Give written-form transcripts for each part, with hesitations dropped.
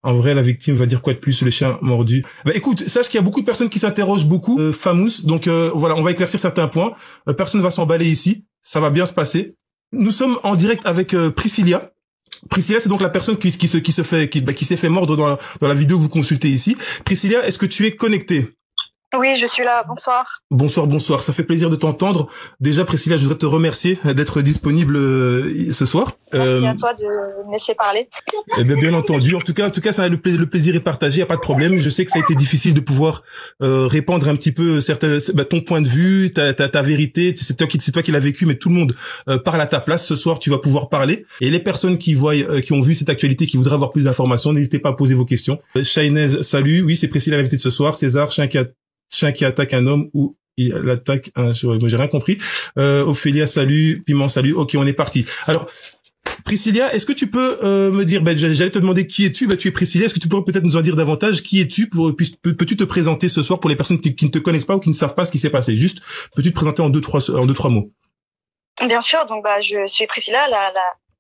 En vrai, la victime va dire quoi de plus sur le chien mordu? Bah écoute, sache qu'il y a beaucoup de personnes qui s'interrogent beaucoup, Famous. Donc voilà, on va éclaircir certains points. Personne va s'emballer ici. Ça va bien se passer. Nous sommes en direct avec Priscilla. Priscilla, c'est donc la personne qui s'est fait mordre dans la vidéo que vous consultez ici. Priscilla, est-ce que tu es connectée? Oui, je suis là. Bonsoir. Bonsoir, bonsoir. Ça fait plaisir de t'entendre. Déjà, Priscilla, je voudrais te remercier d'être disponible ce soir. Merci à toi de me laisser parler. Eh bien entendu. En tout cas, ça, le plaisir est partagé. Y a pas de problème. Je sais que ça a été difficile de pouvoir répandre un petit peu ton point de vue, ta vérité. C'est toi qui l'as vécu, mais tout le monde parle à ta place. Ce soir, tu vas pouvoir parler. Et les personnes qui ont vu cette actualité, qui voudraient avoir plus d'informations, n'hésitez pas à poser vos questions. Shainez, salut. Oui, c'est Priscilla l'invité de ce soir. César, chien qui attaque un homme ou il attaque un... J'ai rien compris. Ophélia, salut. Piment, salut. Ok, on est parti. Alors, Priscilla, est-ce que tu peux me dire... j'allais te demander qui es-tu. Tu es Priscilla. Est-ce que tu pourrais peut-être nous en dire davantage? Qui es-tu? Peux-tu te présenter ce soir pour les personnes qui ne te connaissent pas ou qui ne savent pas ce qui s'est passé? Juste, peux-tu te présenter en deux, trois mots? Bien sûr. Donc, je suis Priscilla,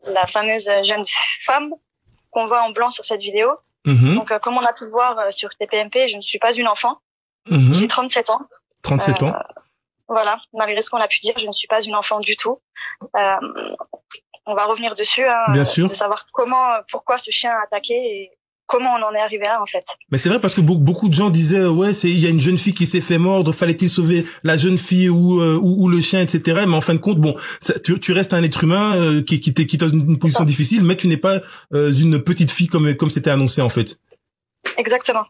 la fameuse jeune femme qu'on voit en blanc sur cette vidéo. Donc, comme on a pu le voir sur TPMP, je ne suis pas une enfant. J'ai 37 ans. 37 ans. Voilà, malgré ce qu'on a pu dire, je ne suis pas une enfant du tout. On va revenir dessus, bien sûr, de savoir pourquoi ce chien a attaqué et comment on en est arrivé là en fait. Mais c'est vrai parce que beaucoup de gens disaient il y a une jeune fille qui s'est fait mordre, fallait-il sauver la jeune fille ou le chien, etc. Mais en fin de compte, tu restes un être humain qui est dans une position difficile, mais tu n'es pas une petite fille comme c'était annoncé en fait. Exactement.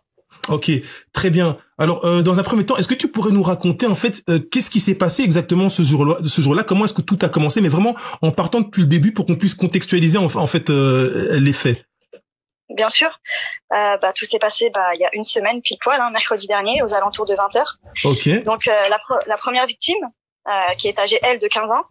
Ok, très bien. Alors, dans un premier temps, est-ce que tu pourrais nous raconter en fait qu'est-ce qui s'est passé exactement ce jour-là? Comment est-ce que tout a commencé? Mais vraiment en partant depuis le début pour qu'on puisse contextualiser en fait les faits. Bien sûr. Tout s'est passé il y a une semaine pile poil, mercredi dernier, aux alentours de 20h. Ok. Donc la première victime, qui est âgée elle de 15 ans.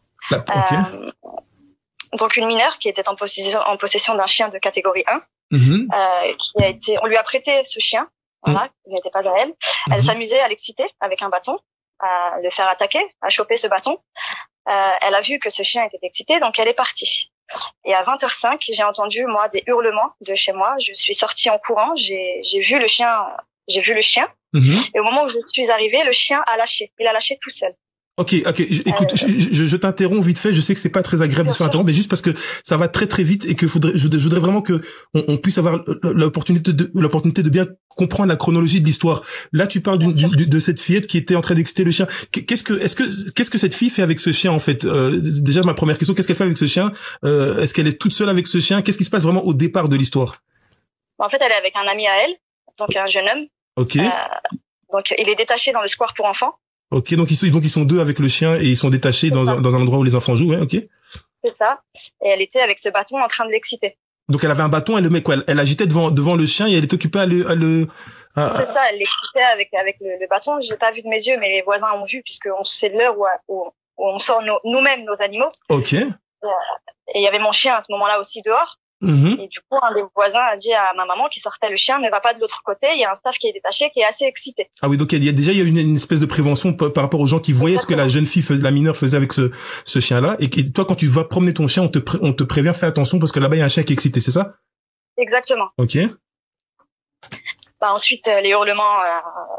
Donc une mineure qui était en possession d'un chien de catégorie 1, on lui a prêté ce chien. Voilà, il n'était pas à elle. Elle s'amusait à l'exciter avec un bâton, à le faire attaquer, à choper ce bâton. Elle a vu que ce chien était excité, donc elle est partie. Et à 20h05, j'ai entendu, moi, des hurlements de chez moi. Je suis sortie en courant, j'ai vu le chien. Et au moment où je suis arrivée, le chien a lâché. Il a lâché tout seul. Ok, écoute, je t'interromps vite fait. Je sais que c'est pas très agréable de se faire interrompre, mais juste parce que ça va très très vite et que je voudrais vraiment que on puisse avoir l'opportunité de bien comprendre la chronologie de l'histoire. Là, tu parles de cette fillette qui était en train d'exciter le chien. Qu'est-ce que cette fille fait avec ce chien en fait? Déjà ma première question, qu'est-ce qu'elle fait avec ce chien? Est-ce qu'elle est toute seule avec ce chien? Qu'est-ce qui se passe vraiment au départ de l'histoire? En fait, elle est avec un ami à elle, donc un jeune homme. Ok. Donc il est détaché dans le square pour enfants. Ok, donc ils sont deux avec le chien et ils sont détachés dans un endroit où les enfants jouent, ouais, ok. C'est ça. Et elle était avec ce bâton en train de l'exciter. Donc elle avait un bâton, elle le met quoi? Elle agitait devant le chien et elle est occupée à C'est ça, elle l'excitait avec le bâton. J'ai pas vu de mes yeux, mais les voisins ont vu puisque c'est l'heure où on sort nous-mêmes nos animaux. Ok. Et il y avait mon chien à ce moment-là aussi dehors. Et du coup, un des voisins a dit à ma maman qui sortait le chien, ne va pas de l'autre côté, il y a un staff qui est détaché, qui est assez excité. Ah oui, donc il y a une espèce de prévention par rapport aux gens qui voyaient ce que la jeune fille la mineure faisait avec ce chien-là. Et toi, quand tu vas promener ton chien, on te prévient, fais attention parce que là-bas, il y a un chien qui est excité, c'est ça? Exactement. Ok. Ensuite, les hurlements,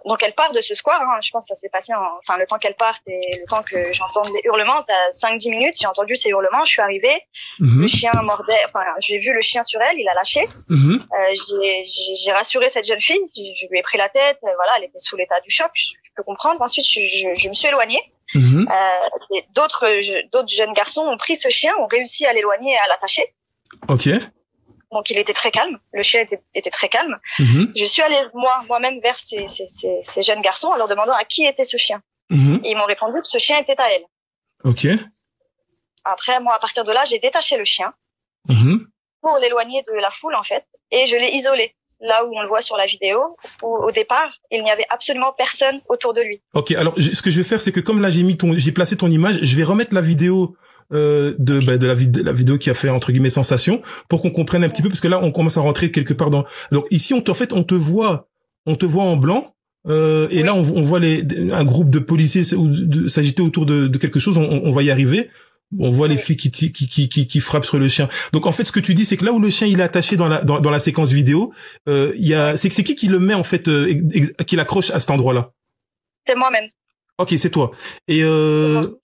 donc elle part de ce square, je pense que ça s'est passé le temps qu'elle parte et le temps que j'entende les hurlements, ça a 5-10 minutes, j'ai entendu ces hurlements, je suis arrivée, le chien mordait, j'ai vu le chien sur elle, il a lâché, j'ai rassuré cette jeune fille, je lui ai pris la tête, voilà, elle était sous l'état du choc, je peux comprendre, ensuite je me suis éloignée, et d'autres jeunes garçons ont pris ce chien, ont réussi à l'éloigner et à l'attacher. Ok. Donc il était très calme, le chien était très calme. Je suis allée moi-même vers ces jeunes garçons en leur demandant à qui était ce chien. Et ils m'ont répondu que ce chien était à elle. Ok. Après, moi, à partir de là, j'ai détaché le chien pour l'éloigner de la foule en fait, et je l'ai isolé. Là où on le voit sur la vidéo, où au départ, il n'y avait absolument personne autour de lui. Ok, alors ce que je vais faire, c'est que comme là j'ai placé ton image, je vais remettre la vidéo de la vidéo qui a fait entre guillemets sensation pour qu'on comprenne un petit peu parce que là on commence à rentrer quelque part dans. Donc ici on te voit en blanc et là on voit un groupe de policiers s'agiter autour de quelque chose. On va y arriver. On voit les flics qui frappent sur le chien. Donc en fait, ce que tu dis, c'est que là où le chien il est attaché dans la séquence vidéo, c'est qui le met en fait, qui l'accroche à cet endroit-là? C'est moi-même. Ok, c'est toi. Et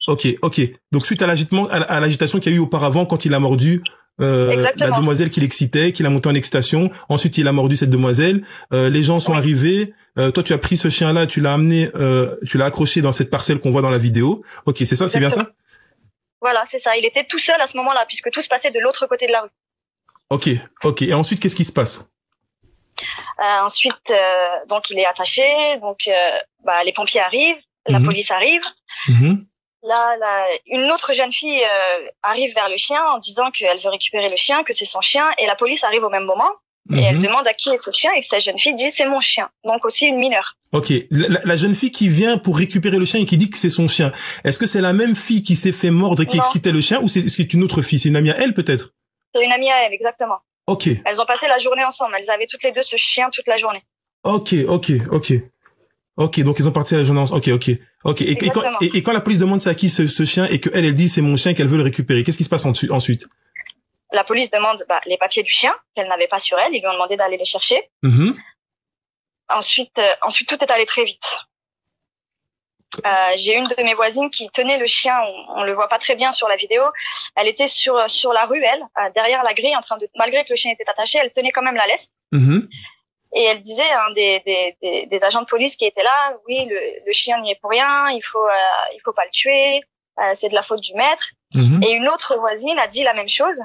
ok. Donc suite à l'agitation qu'il y a eu auparavant quand il a mordu la demoiselle qui l'excitait, qu'il a monté en excitation. Ensuite, il a mordu cette demoiselle. Les gens sont arrivés. Toi, tu as pris ce chien-là, tu l'as amené, tu l'as accroché dans cette parcelle qu'on voit dans la vidéo. Ok, c'est ça, c'est bien ça? Voilà, c'est ça. Il était tout seul à ce moment-là, puisque tout se passait de l'autre côté de la rue. Ok. Et ensuite, qu'est-ce qui se passe? Ensuite, donc il est attaché. Donc, les pompiers arrivent, la police arrive. Là, une autre jeune fille arrive vers le chien en disant qu'elle veut récupérer le chien, que c'est son chien, et la police arrive au même moment. Et elle demande à qui est ce chien, et que cette jeune fille dit c'est mon chien. Donc aussi une mineure. Ok. La jeune fille qui vient pour récupérer le chien et qui dit que c'est son chien, est-ce que c'est la même fille qui s'est fait mordre et qui excitait le chien, ou c'est une autre fille? C'est une amie à elle, peut-être? C'est une amie à elle, exactement. Ok. Elles ont passé la journée ensemble. Elles avaient toutes les deux ce chien toute la journée. Ok. Donc ils ont parti la journée ensemble. Ok. Et quand la police demande c'est à qui ce chien et qu'elle dit c'est mon chien, qu'elle veut le récupérer, qu'est-ce qui se passe ensuite? La police demande les papiers du chien qu'elle n'avait pas sur elle. Ils lui ont demandé d'aller les chercher. Ensuite, tout est allé très vite. J'ai une de mes voisines qui tenait le chien. On le voit pas très bien sur la vidéo. Elle était sur la rue, derrière la grille, malgré que le chien était attaché, elle tenait quand même la laisse. Et elle disait des agents de police qui étaient là, oui, le chien n'y est pour rien, il faut pas le tuer, c'est de la faute du maître. Et une autre voisine a dit la même chose.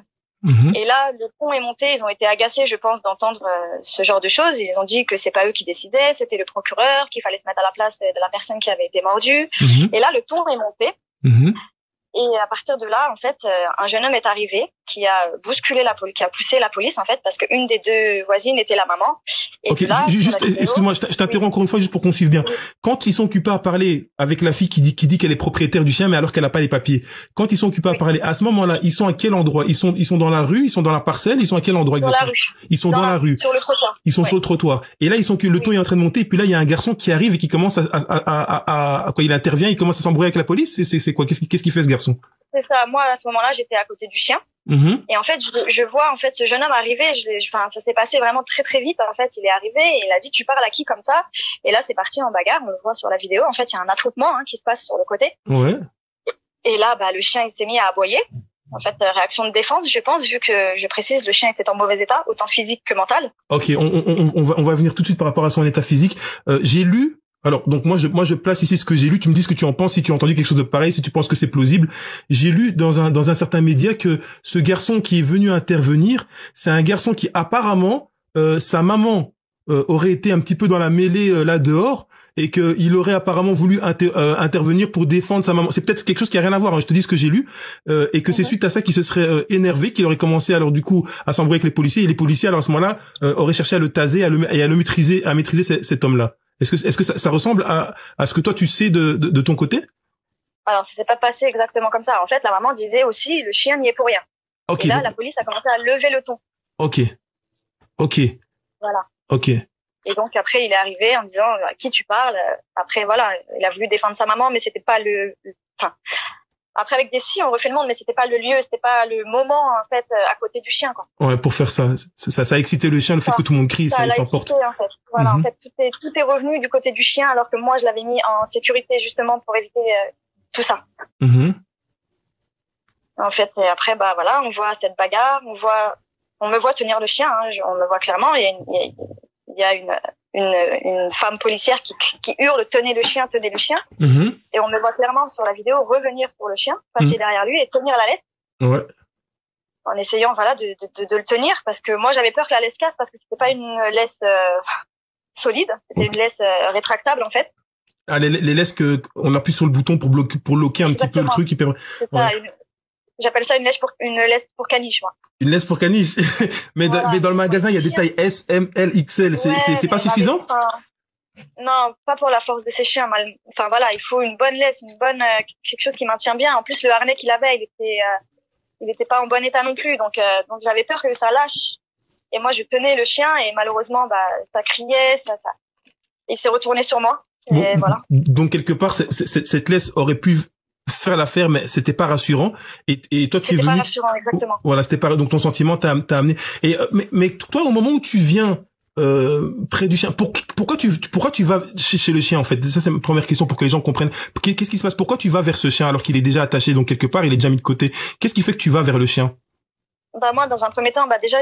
Et là, le ton est monté. Ils ont été agacés, je pense, d'entendre ce genre de choses. Ils ont dit que c'est pas eux qui décidaient, c'était le procureur, qu'il fallait se mettre à la place de la personne qui avait été mordue. Et là, le ton est monté. Et à partir de là, en fait, un jeune homme est arrivé qui a bousculé qui a poussé la police, en fait, parce qu'une des deux voisines était la maman. Et ok, là, excuse-moi, je t'interromps encore une fois juste pour qu'on suive bien. Quand ils sont occupés à parler avec la fille qui dit qu'elle est propriétaire du chien, mais alors qu'elle n'a pas les papiers, quand ils sont occupés à parler, à ce moment-là, ils sont à quel endroit? Ils sont dans la rue, ils sont dans la parcelle, ils sont à quel endroit exactement? Dans la rue. Ils sont dans la rue. Sur le trottoir. Ils sont sur le trottoir. Et là, le ton est en train de monter, et puis là, il y a un garçon qui arrive et qui commence il intervient, il commence à s'embrouiller avec la police. C'est quoi? Qu'est-ce qu'il fait, ce garçon? C'est ça. Moi, à ce moment-là, j'étais à côté du chien. Et en fait, je vois en fait ce jeune homme arriver. Ça s'est passé vraiment très très vite. En fait, il est arrivé et il a dit tu parles à qui comme ça? Et là, c'est parti en bagarre. On le voit sur la vidéo. En fait, il y a un attroupement qui se passe sur le côté. Ouais. Et là, le chien il s'est mis à aboyer. En fait, réaction de défense, je pense, vu que je précise, le chien était en mauvais état, autant physique que mental. Ok, on va venir tout de suite par rapport à son état physique. J'ai lu. Alors, donc moi je place ici ce que j'ai lu, tu me dis ce que tu en penses, si tu as entendu quelque chose de pareil, si tu penses que c'est plausible. J'ai lu dans un certain média que ce garçon qui est venu intervenir, c'est un garçon qui apparemment, sa maman aurait été un petit peu dans la mêlée là dehors, et que il aurait apparemment voulu intervenir pour défendre sa maman. C'est peut-être quelque chose qui a rien à voir, je te dis ce que j'ai lu, et que c'est suite à ça qu'il se serait énervé, qu'il aurait commencé alors du coup à s'embrouiller avec les policiers, et les policiers alors à ce moment-là auraient cherché à le taser, à maîtriser cet homme-là. Est-ce que ça ressemble à ce que toi tu sais de ton côté? Alors, ça s'est pas passé exactement comme ça. En fait, la maman disait aussi le chien n'y est pour rien. Okay, et là, la police a commencé à lever le ton. Ok. Voilà. Ok. Et donc après, il est arrivé en disant à qui tu parles. Après, voilà, il a voulu défendre sa maman, mais c'était pas après, avec des si, on refait le monde, mais c'était pas le lieu, c'était pas le moment, en fait, à côté du chien, quoi. Ouais, pour faire ça a excité le chien, le fait que tout le monde crie, ça s'emporte. En fait. Voilà, en fait, tout est revenu du côté du chien, alors que moi, je l'avais mis en sécurité, justement, pour éviter tout ça. En fait, et après, voilà, on voit cette bagarre, on me voit tenir le chien, on me voit clairement, il y a une femme policière qui hurle tenez le chien et on me voit clairement sur la vidéo revenir sur le chien, passer derrière lui et tenir la laisse en essayant de le tenir, parce que moi j'avais peur que la laisse casse, parce que c'était pas une laisse solide, c'était une laisse rétractable en fait. Les laisses que on appuie sur le bouton pour loquer un petit peu le truc qui permet. J'appelle ça une laisse pour caniche, moi. Une laisse pour caniche. mais dans le magasin, il y a des tailles S, M, L, XL. C'est pas suffisant? Non, pas pour la force de ces chiens. Enfin, voilà, il faut une bonne laisse, quelque chose qui maintient bien. En plus, le harnais qu'il avait, il était pas en bon état non plus. Donc j'avais peur que ça lâche. Et moi, je tenais le chien et malheureusement, ça criait, il s'est retourné sur moi. Et voilà. Donc, quelque part, cette laisse aurait pu faire l'affaire, mais c'était pas rassurant. Et toi, tu es venu. C'était pas rassurant, exactement. Voilà, c'était pas, donc ton sentiment t'a amené. Et, mais toi, au moment où tu viens, près du chien, pourquoi tu vas chez le chien, en fait? Ça, c'est ma première question pour que les gens comprennent. Qu'est-ce qui se passe? Pourquoi tu vas vers ce chien alors qu'il est déjà attaché, donc quelque part, il est déjà mis de côté? Qu'est-ce qui fait que tu vas vers le chien? Bah, moi, dans un premier temps, déjà,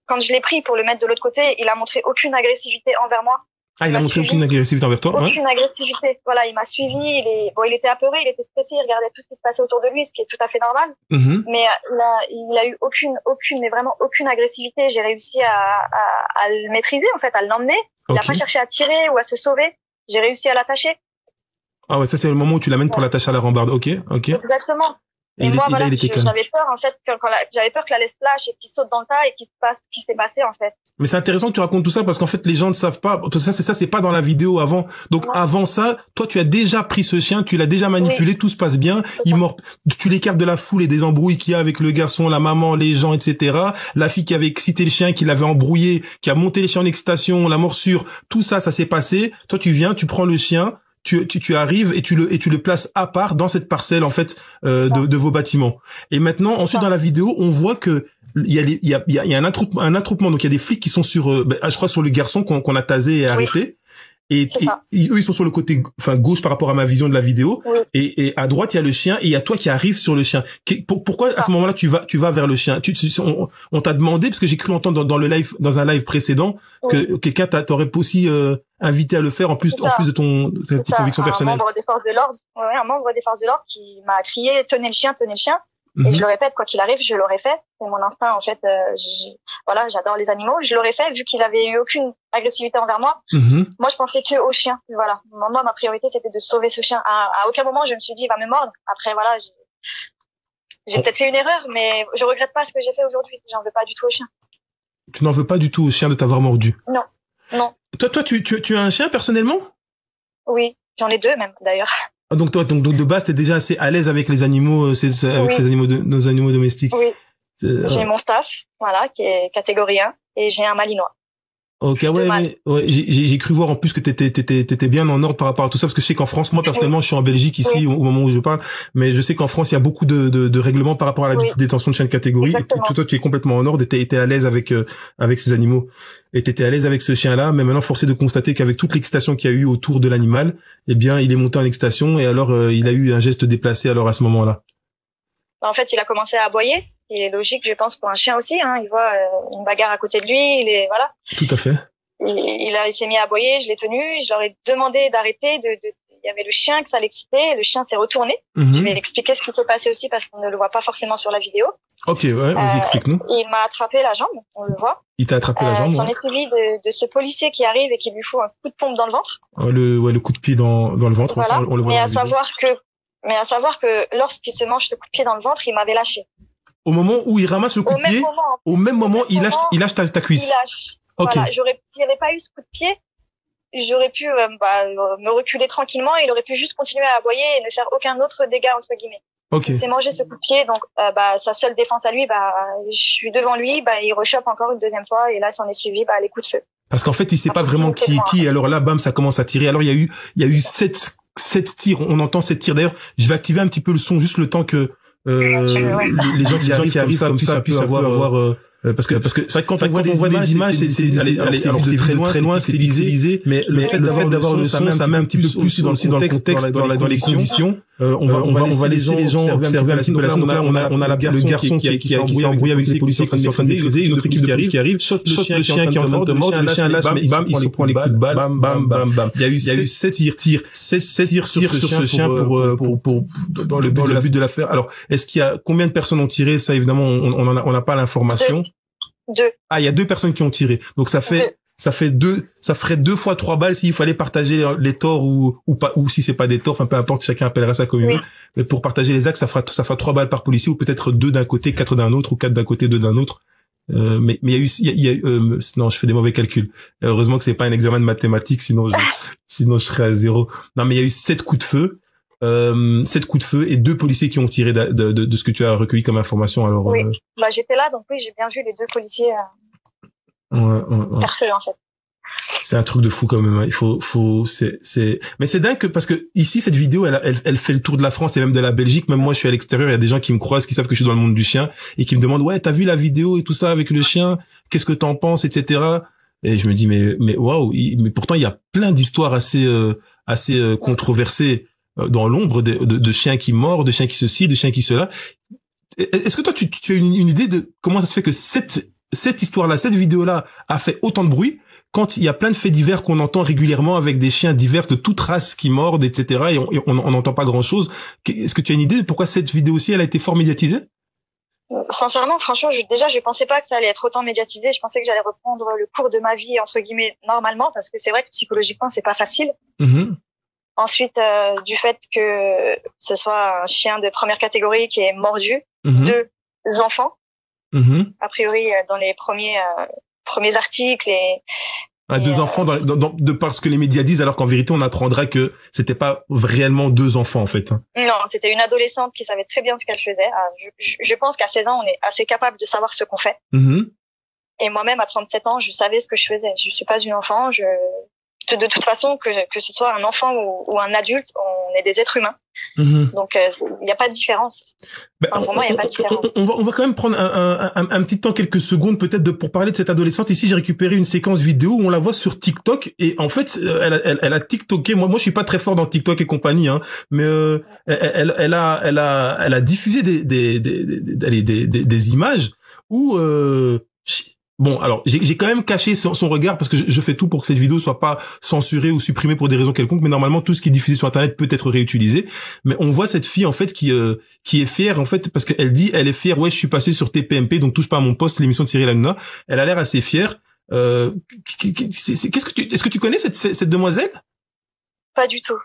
quand je l'ai pris pour le mettre de l'autre côté, il a montré aucune agressivité envers moi. Ah, il a montré aucune agressivité envers toi? Aucune agressivité. Voilà, il m'a suivi. Il était apeuré, il était stressé, il regardait tout ce qui se passait autour de lui, ce qui est tout à fait normal. Mais il a eu mais vraiment aucune agressivité. J'ai réussi à le maîtriser, en fait, à l'emmener. Il n'a pas cherché à tirer ou à se sauver. J'ai réussi à l'attacher. Ah ouais, ça c'est le moment où tu l'amènes pour l'attacher à la rambarde. Ok. Exactement. Et moi, voilà, j'avais peur, en fait, j'avais peur que la laisse lâche et qu'il saute dans le tas et qu'il se passe ce qui s'est passé, en fait. Mais c'est intéressant que tu racontes tout ça parce qu'en fait, les gens ne savent pas. C'est pas dans la vidéo avant. Donc, avant ça, toi, tu as déjà pris ce chien, tu l'as déjà manipulé, tout se passe bien. Il mord, tu l'écartes de la foule et des embrouilles qu'il y a avec le garçon, la maman, les gens, etc. La fille qui avait excité le chien, qui l'avait embrouillé, qui a monté le chien en excitation, la morsure, tout ça, ça s'est passé. Toi, tu viens, tu prends le chien. Tu arrives et tu le places à part dans cette parcelle en fait de vos bâtiments. Et maintenant ensuite dans la vidéo on voit que il y a un attroupement, donc il y a des flics qui sont sur je crois sur le garçon qu'on a tasé et arrêté. Et eux ils sont sur le côté gauche par rapport à ma vision de la vidéo et à droite il y a le chien et il y a toi qui arrives sur le chien. Pourquoi à ce moment-là tu vas vers le chien? On t'a demandé parce que j'ai cru entendre dans un live précédent que quelqu'un t'aurait aussi invité à le faire en plus de ta conviction personnelle. Un membre des forces de l'ordre, un membre des forces de l'ordre qui m'a crié tenez le chien. Et je le répète, quoi qu'il arrive, je l'aurais fait. C'est mon instinct, en fait. Voilà, j'adore les animaux. Je l'aurais fait, vu qu'il avait eu aucune agressivité envers moi. Moi, je pensais que au chien. Voilà. Moi, ma priorité, c'était de sauver ce chien. À aucun moment, je me suis dit, il va me mordre. Après, voilà, j'ai peut-être fait une erreur, mais je regrette pas ce que j'ai fait aujourd'hui. J'en veux pas du tout au chien. Tu n'en veux pas du tout au chien de t'avoir mordu? Non. Toi, tu as un chien, personnellement? Oui. J'en ai deux, même, d'ailleurs. Donc de base t'es déjà assez à l'aise avec les animaux, ces animaux nos animaux domestiques. Oui. J'ai mon staff, voilà, qui est catégorie 1, et j'ai un malinois. Ok, ouais, j'ai cru voir en plus que t'étais bien en ordre par rapport à tout ça, parce que je sais qu'en France, moi personnellement, je suis en Belgique ici au moment où je parle, mais je sais qu'en France, il y a beaucoup de règlements par rapport à la détention de chiens de catégorie. Et toi, tu es complètement en ordre et t'es à l'aise avec ces animaux. Et t'étais à l'aise avec ce chien-là, mais maintenant, forcé de constater qu'avec toute l'excitation qu'il y a eu autour de l'animal, eh bien, il est monté en excitation et alors, il a eu un geste déplacé alors à ce moment-là. En fait, il a commencé à aboyer. Il est logique, je pense, pour un chien aussi. Il voit une bagarre à côté de lui. Voilà. Tout à fait. Il s'est mis à aboyer. Je l'ai tenu. Je leur ai demandé d'arrêter. Il y avait le chien que ça l'excitait. Le chien s'est retourné. Je vais expliquer ce qui s'est passé aussi parce qu'on ne le voit pas forcément sur la vidéo. Ok, ouais, vas-y, explique-nous. Il m'a attrapé la jambe. On le voit. Il t'a attrapé la jambe. S'en est suivi de ce policier qui arrive et qui lui fout un coup de pompe dans le ventre. Le coup de pied dans le ventre. Voilà. On le voit. Mais à savoir que lorsqu'il se mange ce coup de pied dans le ventre, il m'avait lâché. Au moment où il ramasse le coup de pied, au même moment, il lâche ta cuisse. Il lâche. Okay. Voilà. S'il n'y avait pas eu ce coup de pied, j'aurais pu me reculer tranquillement et il aurait pu juste continuer à aboyer et ne faire aucun autre dégât entre guillemets. Okay. Il s'est mangé ce coup de pied, donc sa seule défense à lui, je suis devant lui, il rechoppe encore une deuxième fois et là s'en est suivi les coups de feu. Parce qu'en fait, il sait pas vraiment qui est qui. Alors là, bam, ça commence à tirer. Alors il y a eu sept tirs. On entend 7 tirs. D'ailleurs, je vais activer un petit peu le son juste le temps que les gens qui arrivent comme ça puissent avoir parce que c'est vrai que quand on voit des images c'est très loin c'est lisé mais le fait d'avoir le son ça met un petit peu plus dans le contexte dans les conditions. On va laisser les gens observer un petit peu la scène. On a le garçon qui s'est embrouillé avec les policiers qui sont en train de maîtriser, une autre équipe qui arrive, shot le chien qui est en train de mordre, le chien lâche, bam, il se prend les coups de balle, bam. Il y a eu 7 tirs sur ce chien pour dans le but de l'affaire. Alors, est-ce qu'il y a combien de personnes ont tiré? Ça évidemment on n'a pas l'information. 2. Ah, il y a 2 personnes qui ont tiré. Donc ça ferait 2 fois 3 balles s'il fallait partager les torts ou pas, ou si c'est pas des torts, enfin peu importe, chacun appellera ça comme il veut. Mais pour partager les actes, ça fera 3 balles par policier ou peut-être 2 d'un côté, 4 d'un autre ou 4 d'un côté, 2 d'un autre. Mais il y a eu non, je fais des mauvais calculs. Heureusement que c'est pas un examen de mathématiques, sinon je serais à 0. Non, mais il y a eu 7 coups de feu. 7 coups de feu et 2 policiers qui ont tiré de ce que tu as recueilli comme information. Alors oui, j'étais là, donc oui, j'ai bien vu les 2 policiers faire feu en fait. C'est un truc de fou quand même. Hein. Mais c'est dingue parce que ici, cette vidéo, elle fait le tour de la France et même de la Belgique. Même moi, je suis à l'extérieur. Il y a des gens qui me croisent, qui savent que je suis dans le monde du chien et qui me demandent, ouais, t'as vu la vidéo et tout ça avec le chien? Qu'est-ce que t'en penses, etc. Et je me dis, mais waouh. Mais pourtant, il y a plein d'histoires assez controversées dans l'ombre de chiens qui mordent, de chiens qui ceci, de chiens qui cela. Est-ce que toi, tu as une idée de comment ça se fait que cette histoire-là, cette vidéo-là a fait autant de bruit quand il y a plein de faits divers qu'on entend régulièrement avec des chiens divers de toute race qui mordent, etc. et on n'entend pas grand-chose. Est-ce que tu as une idée de pourquoi cette vidéo-ci, elle a été fort médiatisée? Sincèrement, franchement, je pensais pas que ça allait être autant médiatisé. Je pensais que j'allais reprendre le cours de ma vie, entre guillemets, normalement, parce que c'est vrai que psychologiquement, c'est pas facile. Mm-hmm. Ensuite, du fait que ce soit un chien de première catégorie qui est mordu, Mm-hmm. deux enfants, Mm-hmm. a priori, dans les premiers articles deux enfants de parce que les médias disent, alors qu'en vérité, on apprendra que c'était pas réellement deux enfants, en fait. Hein. Non, c'était une adolescente qui savait très bien ce qu'elle faisait. Je pense qu'à 16 ans, on est assez capable de savoir ce qu'on fait. Mm-hmm. Et moi-même, à 37 ans, je savais ce que je faisais. Je suis pas une enfant. De toute façon, que ce soit un enfant ou un adulte, on est des êtres humains. Mm-hmm. Donc, il n'y a pas de différence. Pour moi, il n'y a pas de différence. On va quand même prendre un petit temps, quelques secondes peut-être pour parler de cette adolescente. Ici, j'ai récupéré une séquence vidéo où on la voit sur TikTok et en fait, elle a TikToké. Moi, je suis pas très fort dans TikTok et compagnie, hein, mais elle a diffusé des images où bon, alors j'ai quand même caché son regard parce que je fais tout pour que cette vidéo soit pas censurée ou supprimée pour des raisons quelconques, mais normalement tout ce qui est diffusé sur internet peut être réutilisé. Mais on voit cette fille en fait qui est fière en fait parce qu'elle dit elle est fière, ouais, je suis passée sur TPMP, donc touche pas à mon poste, l'émission de Cyril Hanouna. Elle a l'air assez fière. Est-ce que tu connais cette demoiselle? Pas du tout.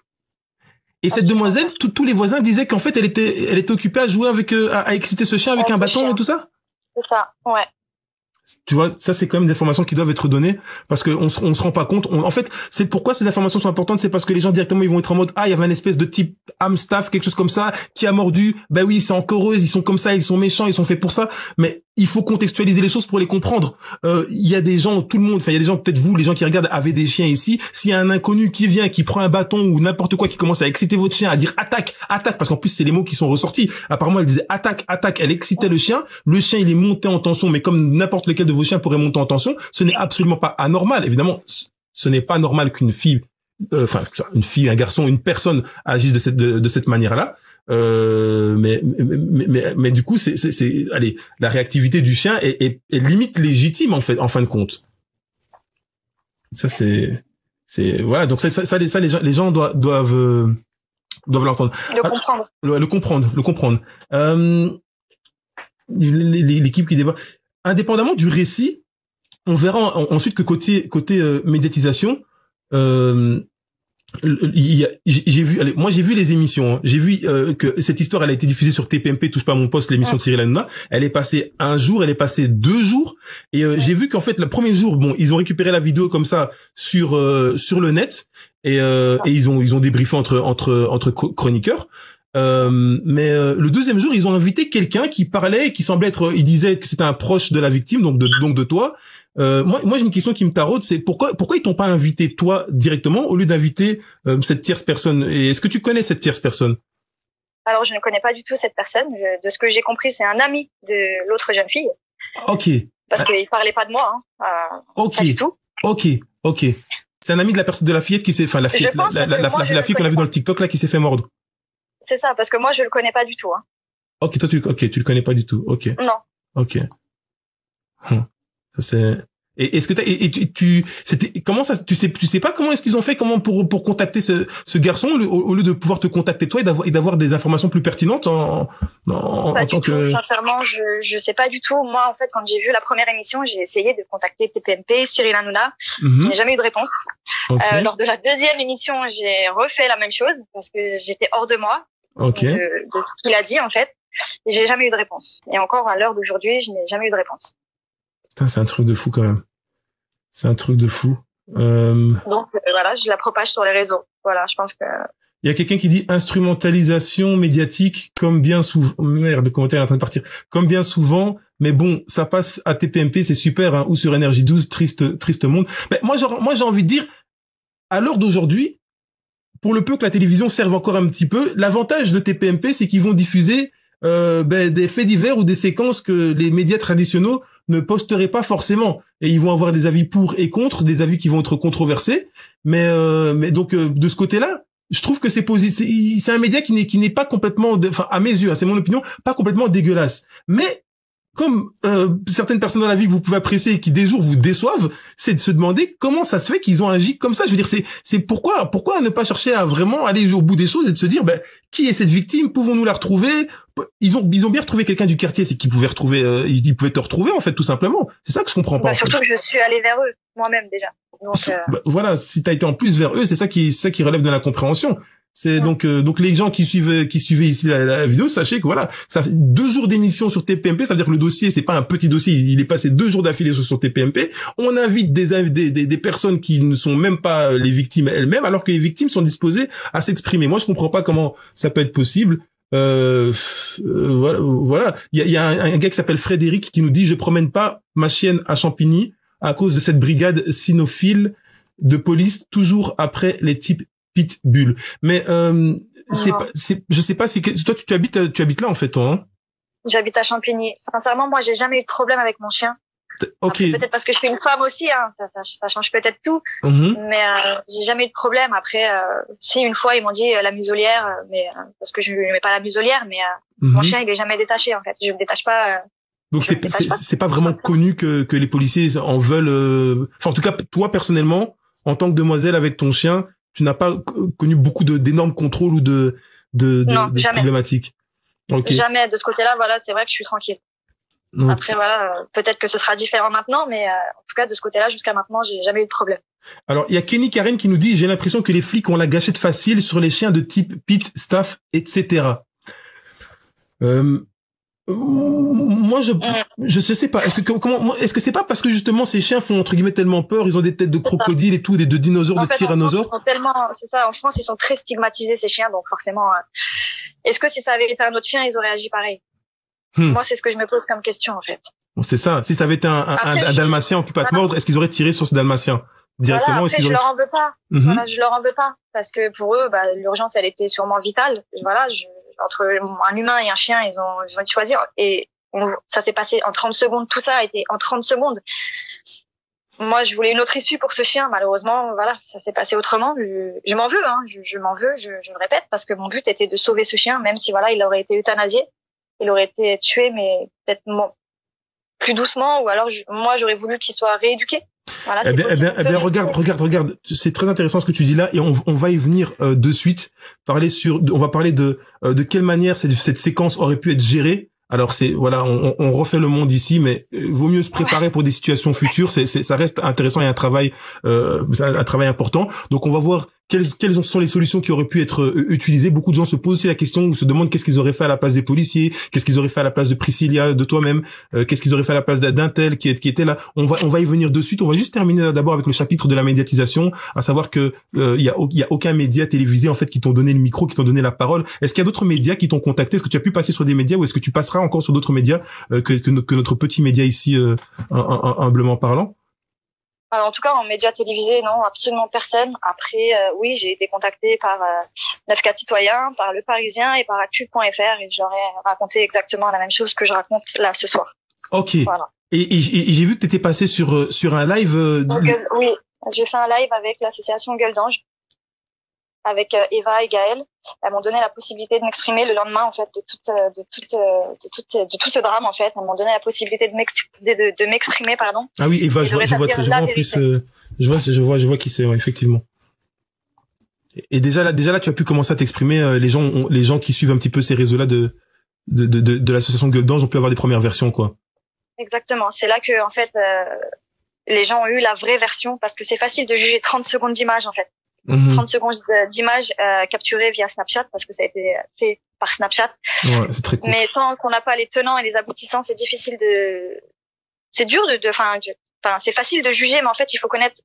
Et cette demoiselle, tous les voisins disaient qu'en fait elle était occupée à jouer avec à exciter ce chien avec un bâton et tout ça? C'est ça, ouais. Tu vois, ça c'est quand même des informations qui doivent être données parce que on se rend pas compte. En fait, c'est pourquoi ces informations sont importantes, c'est parce que les gens directement ils vont être en mode il y avait un espèce de type Amstaff, quelque chose comme ça, qui a mordu. Ben oui, c'est encore eux, ils sont comme ça, ils sont méchants, ils sont faits pour ça. Mais il faut contextualiser les choses pour les comprendre. Il y a des gens, tout le monde, il y a des gens, peut-être vous, les gens qui regardent, avez des chiens ici. S'il y a un inconnu qui vient, qui prend un bâton ou n'importe quoi, qui commence à exciter votre chien, à dire attaque, parce qu'en plus c'est les mots qui sont ressortis. Apparemment, elle disait attaque, elle excitait le chien il est monté en tension, mais comme n'importe lequel de vos chiens pourrait monter en tension, ce n'est absolument pas anormal. Évidemment, ce n'est pas normal qu'une fille, une fille, un garçon, une personne agisse de cette manière-là. Mais du coup allez, la réactivité du chien est limite légitime en fin de compte. Ça c'est voilà, donc ça les gens doivent l'entendre, le comprendre. L'équipe qui débat indépendamment du récit, on verra ensuite que côté médiatisation, j'ai vu les émissions, hein. J'ai vu que cette histoire elle a été diffusée sur TPMP, touche pas à mon poste, l'émission de Cyril Hanouna. Elle est passée un jour, elle est passée 2 jours et j'ai vu qu'en fait le premier jour, bon, ils ont récupéré la vidéo comme ça sur le net et ils ont débriefé entre chroniqueurs. Mais le deuxième jour, ils ont invité quelqu'un qui parlait, qui semblait être, il disait que c'était un proche de la victime, donc de toi. Moi j'ai une question qui me taraude, c'est pourquoi ils t'ont pas invité toi directement au lieu d'inviter cette tierce personne? Et est-ce que tu connais cette tierce personne? Alors je ne connais pas du tout cette personne. De ce que j'ai compris, c'est un ami de l'autre jeune fille. Ok. Parce qu'il parlait pas de moi. Hein. Ok. Pas du tout. Ok. C'est un ami de la personne, de la fillette qui s'est, la fillette, la fille qu'on a vue dans le TikTok là qui s'est fait mordre. C'est ça, parce que moi je le connais pas du tout. Hein. Ok, toi tu le connais pas du tout. Ok. Non. Ok. Ça c'est. Et est-ce que c'était comment ça, tu sais pas comment est-ce qu'ils ont fait pour contacter ce garçon au lieu de pouvoir te contacter toi et d'avoir des informations plus pertinentes en tant que. Sincèrement, je sais pas du tout. Moi en fait quand j'ai vu la première émission, j'ai essayé de contacter TPMP, Cyril Hanouna, je n'ai jamais eu de réponse. Okay. Lors de la deuxième émission, j'ai refait la même chose parce que j'étais hors de moi de ce qu'il a dit en fait. Et j'ai jamais eu de réponse. Et encore à l'heure d'aujourd'hui, je n'ai jamais eu de réponse. Putain, c'est un truc de fou quand même. C'est un truc de fou. Donc voilà, je la propage sur les réseaux. Voilà, je pense que Il y a quelqu'un qui dit instrumentalisation médiatique comme bien souvent. Merde, le commentaire est en train de partir. Comme bien souvent, mais bon, ça passe à TPMP, c'est super, hein, ou sur Énergie 12, triste monde. Mais moi j'ai envie de dire, à l'heure d'aujourd'hui, pour le peu que la télévision serve encore un petit peu, l'avantage de TPMP, c'est qu'ils vont diffuser des faits divers ou des séquences que les médias traditionnels ne posteraient pas forcément. Et ils vont avoir des avis pour et contre, des avis qui vont être controversés. Mais donc de ce côté-là, je trouve que c'est un média qui n'est pas complètement, enfin à mes yeux, hein, c'est mon opinion, pas complètement dégueulasse. Mais comme certaines personnes dans la vie que vous pouvez apprécier et qui des jours vous déçoivent, c'est de se demander comment ça se fait qu'ils ont agi comme ça. Je veux dire, c'est pourquoi ne pas chercher à vraiment aller au bout des choses et de se dire, qui est cette victime? Pouvons-nous la retrouver? Ils ont bien retrouvé quelqu'un du quartier, c'est qu'ils pouvaient retrouver, ils pouvaient te retrouver en fait, tout simplement. C'est ça que je comprends pas. Surtout que je suis allée vers eux moi-même déjà. Donc, voilà, si t'as été en plus vers eux, c'est ça qui relève de la compréhension. C'est donc les gens qui suivaient ici la vidéo, sachez que voilà, ça fait 2 jours d'émission sur TPMP, ça veut dire que le dossier c'est pas un petit dossier, il est passé 2 jours d'affilée sur TPMP. On invite des personnes qui ne sont même pas les victimes elles-mêmes, alors que les victimes sont disposées à s'exprimer. Moi, je comprends pas comment ça peut être possible. Voilà. Il y a un gars qui s'appelle Frédéric qui nous dit: je promène pas ma chienne à Champigny à cause de cette brigade cynophile de police toujours après les types pitbull. Mais je sais pas si toi tu habites là en fait, toi, hein? J'habite à Champigny. Sincèrement, moi j'ai jamais eu de problème avec mon chien. Ok. Après, peut-être parce que je suis une femme aussi, hein, ça change peut-être tout. Mais j'ai jamais eu de problème. Après, si une fois ils m'ont dit la muselière, mais parce que je ne mets pas la muselière, mais mon chien il est jamais détaché en fait. Je me détache pas. Donc c'est pas vraiment connu que les policiers en veulent. Enfin, en tout cas, toi personnellement, en tant que demoiselle avec ton chien, tu n'as pas connu beaucoup d'énormes contrôles ou de problématiques. Okay. Jamais de ce côté-là. Voilà, c'est vrai que je suis tranquille. Okay. Après voilà, peut-être que ce sera différent maintenant, mais en tout cas de ce côté-là, jusqu'à maintenant, j'ai jamais eu de problème. Alors il y a Kenny Karen qui nous dit: j'ai l'impression que les flics ont la gâchette facile sur les chiens de type pit, staff, etc. Moi je sais pas, est-ce que c'est pas parce que justement ces chiens font entre guillemets tellement peur, ils ont des têtes de crocodiles et tout, de dinosaures, de tyrannosaures. C'est ça, en France ils sont très stigmatisés ces chiens, donc forcément est-ce que si ça avait été un autre chien ils auraient agi pareil? Moi c'est ce que je me pose comme question en fait. Bon, c'est ça, si ça avait été un dalmatien occupé à te mordre, est-ce qu'ils auraient tiré sur ce dalmatien directement? Voilà, après, je leur en veux pas. Voilà, je leur en veux pas parce que pour eux l'urgence elle était sûrement vitale. Voilà, entre un humain et un chien, ils ont dû choisir et ça s'est passé en 30 secondes. Tout ça a été en 30 secondes. Moi, je voulais une autre issue pour ce chien. Malheureusement, voilà, ça s'est passé autrement. Je m'en veux, hein. Je m'en veux. Je le répète parce que mon but était de sauver ce chien, même si voilà, il aurait été euthanasié, il aurait été tué, mais peut-être plus doucement, ou alors moi, j'aurais voulu qu'il soit rééduqué. Voilà, regarde, c'est très intéressant ce que tu dis là et on va y venir de suite. On va parler de quelle manière cette séquence aurait pu être gérée. Alors on refait le monde ici, mais vaut mieux se préparer pour des situations futures. Ça reste intéressant et un travail important. Donc on va voir quelles sont les solutions qui auraient pu être utilisées. Beaucoup de gens se posent aussi la question ou se demandent qu'est-ce qu'ils auraient fait à la place des policiers, qu'est-ce qu'ils auraient fait à la place de Priscilla, de toi-même, qu'est-ce qu'ils auraient fait à la place d'un tel qui était là. On va y venir de suite. On va juste terminer d'abord avec le chapitre de la médiatisation, à savoir que il y a aucun média télévisé en fait qui t'ont donné le micro, qui t'ont donné la parole. Est-ce qu'il y a d'autres médias qui t'ont contacté? Est-ce que tu as pu passer sur des médias ou est-ce que tu passeras encore sur d'autres médias que notre petit média ici, humblement parlant? Alors, en tout cas, en médias télévisés, non, absolument personne. Après, oui, j'ai été contactée par 9-4 citoyens, par Le Parisien et par Actu.fr et je leur ai raconté exactement la même chose que je raconte là ce soir. Ok. Voilà. Et j'ai vu que tu étais passé sur un live. Oui, j'ai fait un live avec l'association Gueule d'Ange, avec Eva et Gaël. Elles m'ont donné la possibilité de m'exprimer le lendemain en fait de tout ce drame en fait. Elles m'ont donné la possibilité de m'exprimer pardon. Ah oui, Eva, je vois en plus je vois qui c'est, ouais, effectivement. Et déjà là tu as pu commencer à t'exprimer, les gens qui suivent un petit peu ces réseaux-là de l'association Gueule d'Ange ont pu avoir des premières versions quoi. Exactement, c'est là que en fait les gens ont eu la vraie version parce que c'est facile de juger 30 secondes d'image en fait. 30 secondes d'image capturées via Snapchat parce que ça a été fait par Snapchat. Ouais, c'est très cool. Mais tant qu'on n'a pas les tenants et les aboutissants, c'est difficile c'est dur c'est facile de juger, mais en fait, il faut connaître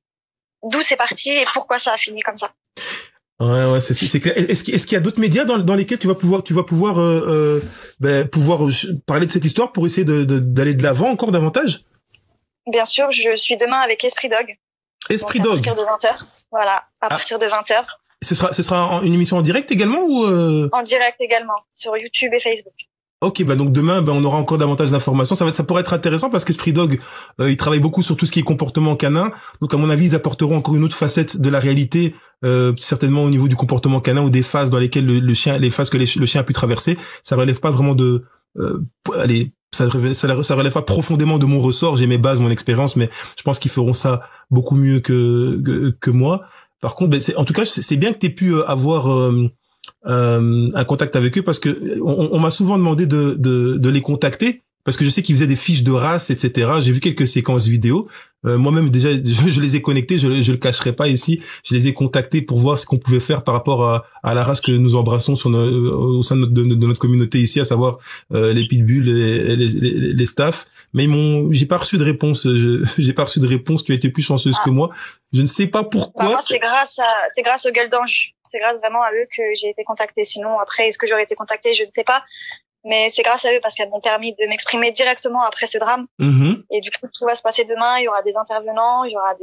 d'où c'est parti et pourquoi ça a fini comme ça. Ouais, c'est clair. Est-ce qu'il y a d'autres médias dans lesquels tu vas pouvoir parler de cette histoire pour essayer d'aller de l'avant encore davantage? Bien sûr, je suis demain avec Esprit Dog. Esprit Dog. À partir de 20h. Voilà, à partir de 20h. Ce sera une émission en direct également ou En direct également, sur YouTube et Facebook. Ok, donc demain, on aura encore davantage d'informations. Ça pourrait être intéressant parce qu'Esprit Dog, il travaille beaucoup sur tout ce qui est comportement canin. Donc, à mon avis, ils apporteront encore une autre facette de la réalité, certainement au niveau du comportement canin ou des phases dans lesquelles les phases que le chien a pu traverser. Ça relève pas vraiment de, ça relève pas profondément de mon ressort. J'ai mes bases, mon expérience, mais je pense qu'ils feront ça beaucoup mieux que moi. Par contre, en tout cas, c'est bien que tu aies pu avoir un contact avec eux parce que on m'a souvent demandé de les contacter parce que je sais qu'ils faisaient des fiches de race, etc. J'ai vu quelques séquences vidéo. Moi-même déjà, je les ai connectés. Je le cacherai pas ici. Je les ai contactés pour voir ce qu'on pouvait faire par rapport à la race que nous embrassons au sein de notre communauté ici, à savoir les pitbulls et les staffs. Mais j'ai pas reçu de réponse. J'ai pas reçu de réponse. Tu as été plus chanceuse que moi. Je ne sais pas pourquoi. Moi, c'est grâce aux gueules d'ange. C'est grâce vraiment à eux que j'ai été contactée. Sinon, après, est-ce que j'aurais été contactée? Je ne sais pas. Mais c'est grâce à eux parce qu'elles m'ont permis de m'exprimer directement après ce drame. Et du coup, tout va se passer demain. Il y aura des intervenants, il y aura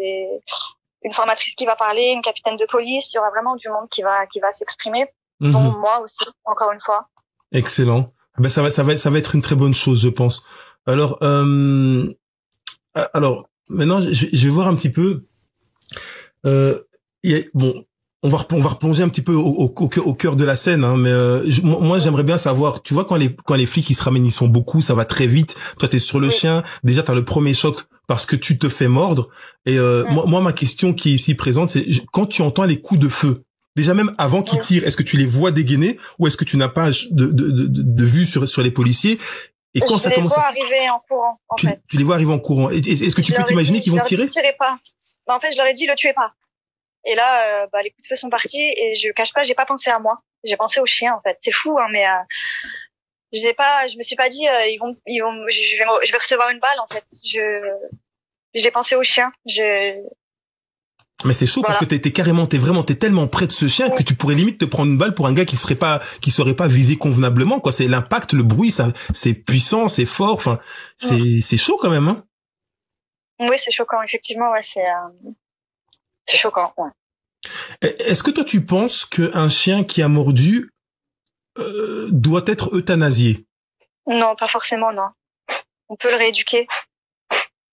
une formatrice qui va parler, une capitaine de police. Il y aura vraiment du monde qui va s'exprimer. Dont moi aussi, encore une fois. Excellent. Ça va être une très bonne chose, je pense. Alors maintenant, je vais voir un petit peu. On va replonger un petit peu au cœur de la scène, hein, mais moi j'aimerais bien savoir, tu vois, quand les flics ils se ramènent, ils sont beaucoup, ça va très vite. Toi t'es sur le chien, déjà t'as le premier choc parce que tu te fais mordre. Et moi ma question qui est ici présente, c'est quand tu entends les coups de feu. Déjà même avant qu'ils tirent, est-ce que tu les vois dégainer ou est-ce que tu n'as pas de vue sur les policiers? Et quand ça commence arriver en courant, en fait. Tu les vois arriver en courant. Est-ce que tu peux t'imaginer qu'ils vont tirer? Tirez pas. En fait, je leur ai dit, le tuez pas. Et là, les coups de feu sont partis et je cache pas, j'ai pas pensé à moi. J'ai pensé au chien, en fait. C'est fou, hein, mais je me suis pas dit, je vais recevoir une balle, en fait. J'ai pensé au chien. Mais c'est chaud parce que t'es tellement près de ce chien que tu pourrais limite te prendre une balle pour un gars qui serait pas visé convenablement, quoi. C'est l'impact, le bruit, ça, c'est puissant, c'est fort. Enfin, c'est chaud quand même, hein. Oui, c'est choquant, effectivement, ouais, c'est choquant, ouais. Est-ce que toi tu penses qu'un chien qui a mordu doit être euthanasié? Non, pas forcément, non. On peut le rééduquer.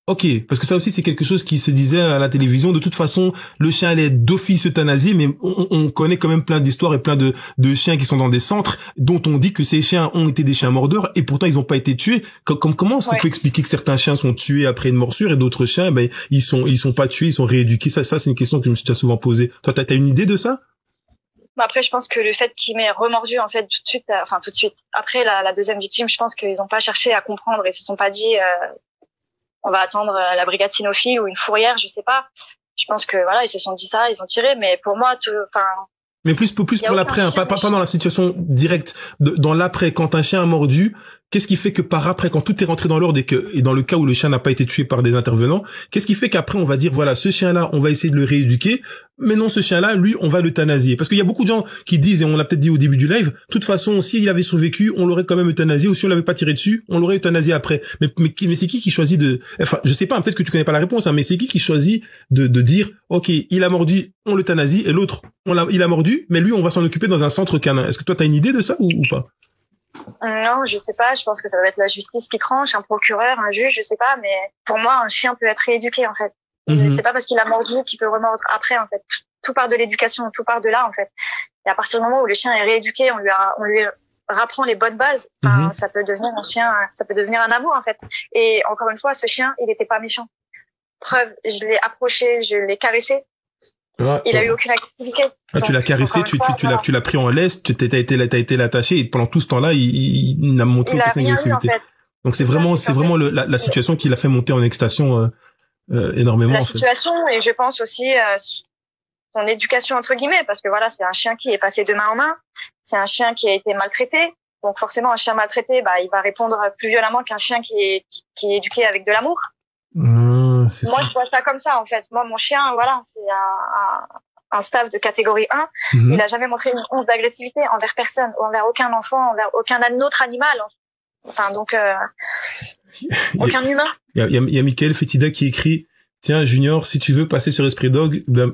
Ok, parce que ça aussi c'est quelque chose qui se disait à la télévision. De toute façon, le chien allait être d'office euthanasié, mais on connaît quand même plein d'histoires et plein de chiens qui sont dans des centres dont on dit que ces chiens ont été des chiens mordeurs et pourtant ils n'ont pas été tués. Comment est-ce qu'on peut expliquer que certains chiens sont tués après une morsure et d'autres chiens, ils sont pas tués, ils sont rééduqués? Ça c'est une question que je me suis déjà souvent posée. Toi, t'as une idée de ça? Après, je pense que le fait qu'il m'ait remordu, en fait, tout de suite. Après la deuxième victime, je pense qu'ils n'ont pas cherché à comprendre et se sont pas dit, on va attendre la brigade cynophile ou une fourrière, je sais pas. Je pense que voilà, ils se sont dit ça, ils ont tiré, mais pour moi, mais plus pour l'après, hein, pas dans la situation directe, dans l'après, quand un chien a mordu, qu'est-ce qui fait que par après, quand tout est rentré dans l'ordre et dans le cas où le chien n'a pas été tué par des intervenants, qu'est-ce qui fait qu'après on va dire voilà, ce chien-là, on va essayer de le rééduquer, mais non, ce chien-là, lui, on va l'euthanasier? Parce qu'il y a beaucoup de gens qui disent, et on l'a peut-être dit au début du live, de toute façon, s'il avait survécu, on l'aurait quand même euthanasié, ou si on l'avait pas tiré dessus, on l'aurait euthanasié après. Mais c'est qui choisit enfin, je sais pas, peut-être que tu connais pas la réponse, hein, mais c'est qui choisit de dire, ok, il a mordu, on l'euthanasie, et l'autre, il a mordu, mais lui, on va s'en occuper dans un centre canin. Est-ce que toi, t'as une idée de ça ou pas? Non, je sais pas. Je pense que ça va être la justice qui tranche, un procureur, un juge, je sais pas. Mais pour moi, un chien peut être rééduqué, en fait. C'est pas parce qu'il a mordu qu'il peut remordre après, en fait. Tout part de l'éducation, tout part de là, en fait. Et à partir du moment où le chien est rééduqué, on lui rapprend les bonnes bases. Ça peut devenir un chien, ça peut devenir un amour, en fait. Et encore une fois, ce chien, il était pas méchant. Preuve, je l'ai approché, je l'ai caressé. Ouais, il a eu aucune activité. Donc, tu l'as caressé, tu l'as pris en laisse, t'as été l'attaché et pendant tout ce temps-là, il n'a montré aucune agressivité. En fait. Donc c'est vraiment la situation qui l'a fait monter en excitation énormément. La situation et je pense aussi son éducation entre guillemets parce que voilà, c'est un chien qui est passé de main en main, c'est un chien qui a été maltraité. Donc forcément un chien maltraité, il va répondre plus violemment qu'un chien qui est éduqué avec de l'amour. Moi, je vois ça comme ça, en fait. Moi, mon chien, voilà, c'est un staff de catégorie 1, il a jamais montré une once d'agressivité envers personne, envers aucun enfant, envers aucun autre animal. Enfin, donc, aucun humain. Il y a Michael Fetida qui écrit, tiens, Junior, si tu veux passer sur Esprit Dog, ben,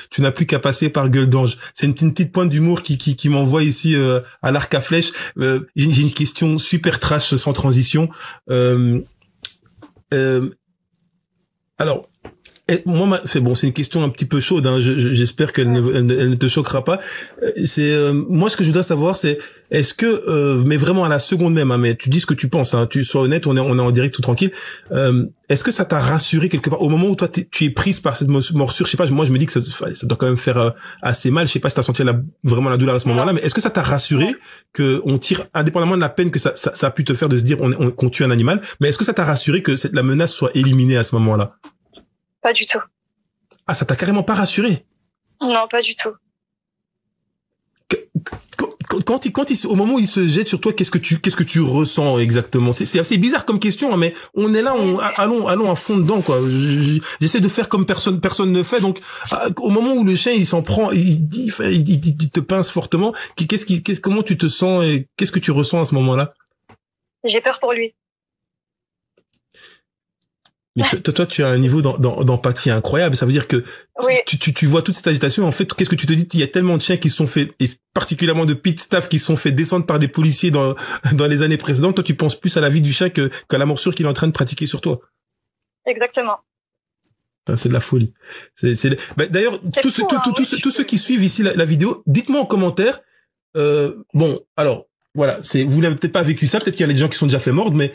tu n'as plus qu'à passer par Gueule d'Ange. C'est une petite pointe d'humour qui m'envoie ici à l'arc à flèche. J'ai une question super trash sans transition. Alors, moi, c'est bon, c'est une question un petit peu chaude. Hein, j'espère qu'elle ne te choquera pas. C'est moi, ce que je voudrais savoir, c'est est-ce que, mais vraiment à la seconde même, hein, mais tu dis ce que tu penses. Hein, tu sois honnête, on est en direct tout tranquille. Est-ce que ça t'a rassuré quelque part au moment où toi tu es prise par cette morsure? Je sais pas. Moi, je me dis que ça doit quand même faire assez mal. Je sais pas si t'as senti vraiment la douleur à ce moment-là, mais est-ce que ça t'a rassuré que on tire indépendamment de la peine que ça a pu te faire de se dire qu'on tue un animal, mais est-ce que ça t'a rassuré que la menace soit éliminée à ce moment-là? Pas du tout. Ah, ça t'a carrément pas rassuré? Non, pas du tout. Au moment où il se jette sur toi, qu'est-ce que tu ressens exactement? C'est assez bizarre comme question, hein, mais on est là, allons à fond dedans, quoi. J'essaie de faire comme personne ne fait. Donc, au moment où le chien, il s'en prend, il te pince fortement. Comment tu te sens et qu'est-ce que tu ressens à ce moment-là? J'ai peur pour lui. Mais toi, tu as un niveau d'empathie incroyable. Ça veut dire que oui. tu vois toute cette agitation. En fait, qu'est-ce que tu te dis? Il y a tellement de chiens qui se sont fait, et particulièrement de pit staff qui se sont fait descendre par des policiers dans les années précédentes. Toi, tu penses plus à la vie du chien qu'à la morsure qu'il est en train de pratiquer sur toi. Exactement. C'est de la folie. D'ailleurs, tous ceux qui suivent ici la vidéo, dites-moi en commentaire. Bon, alors, voilà, vous n'avez peut-être pas vécu ça. Peut-être qu'il y a des gens qui sont déjà fait mordre, mais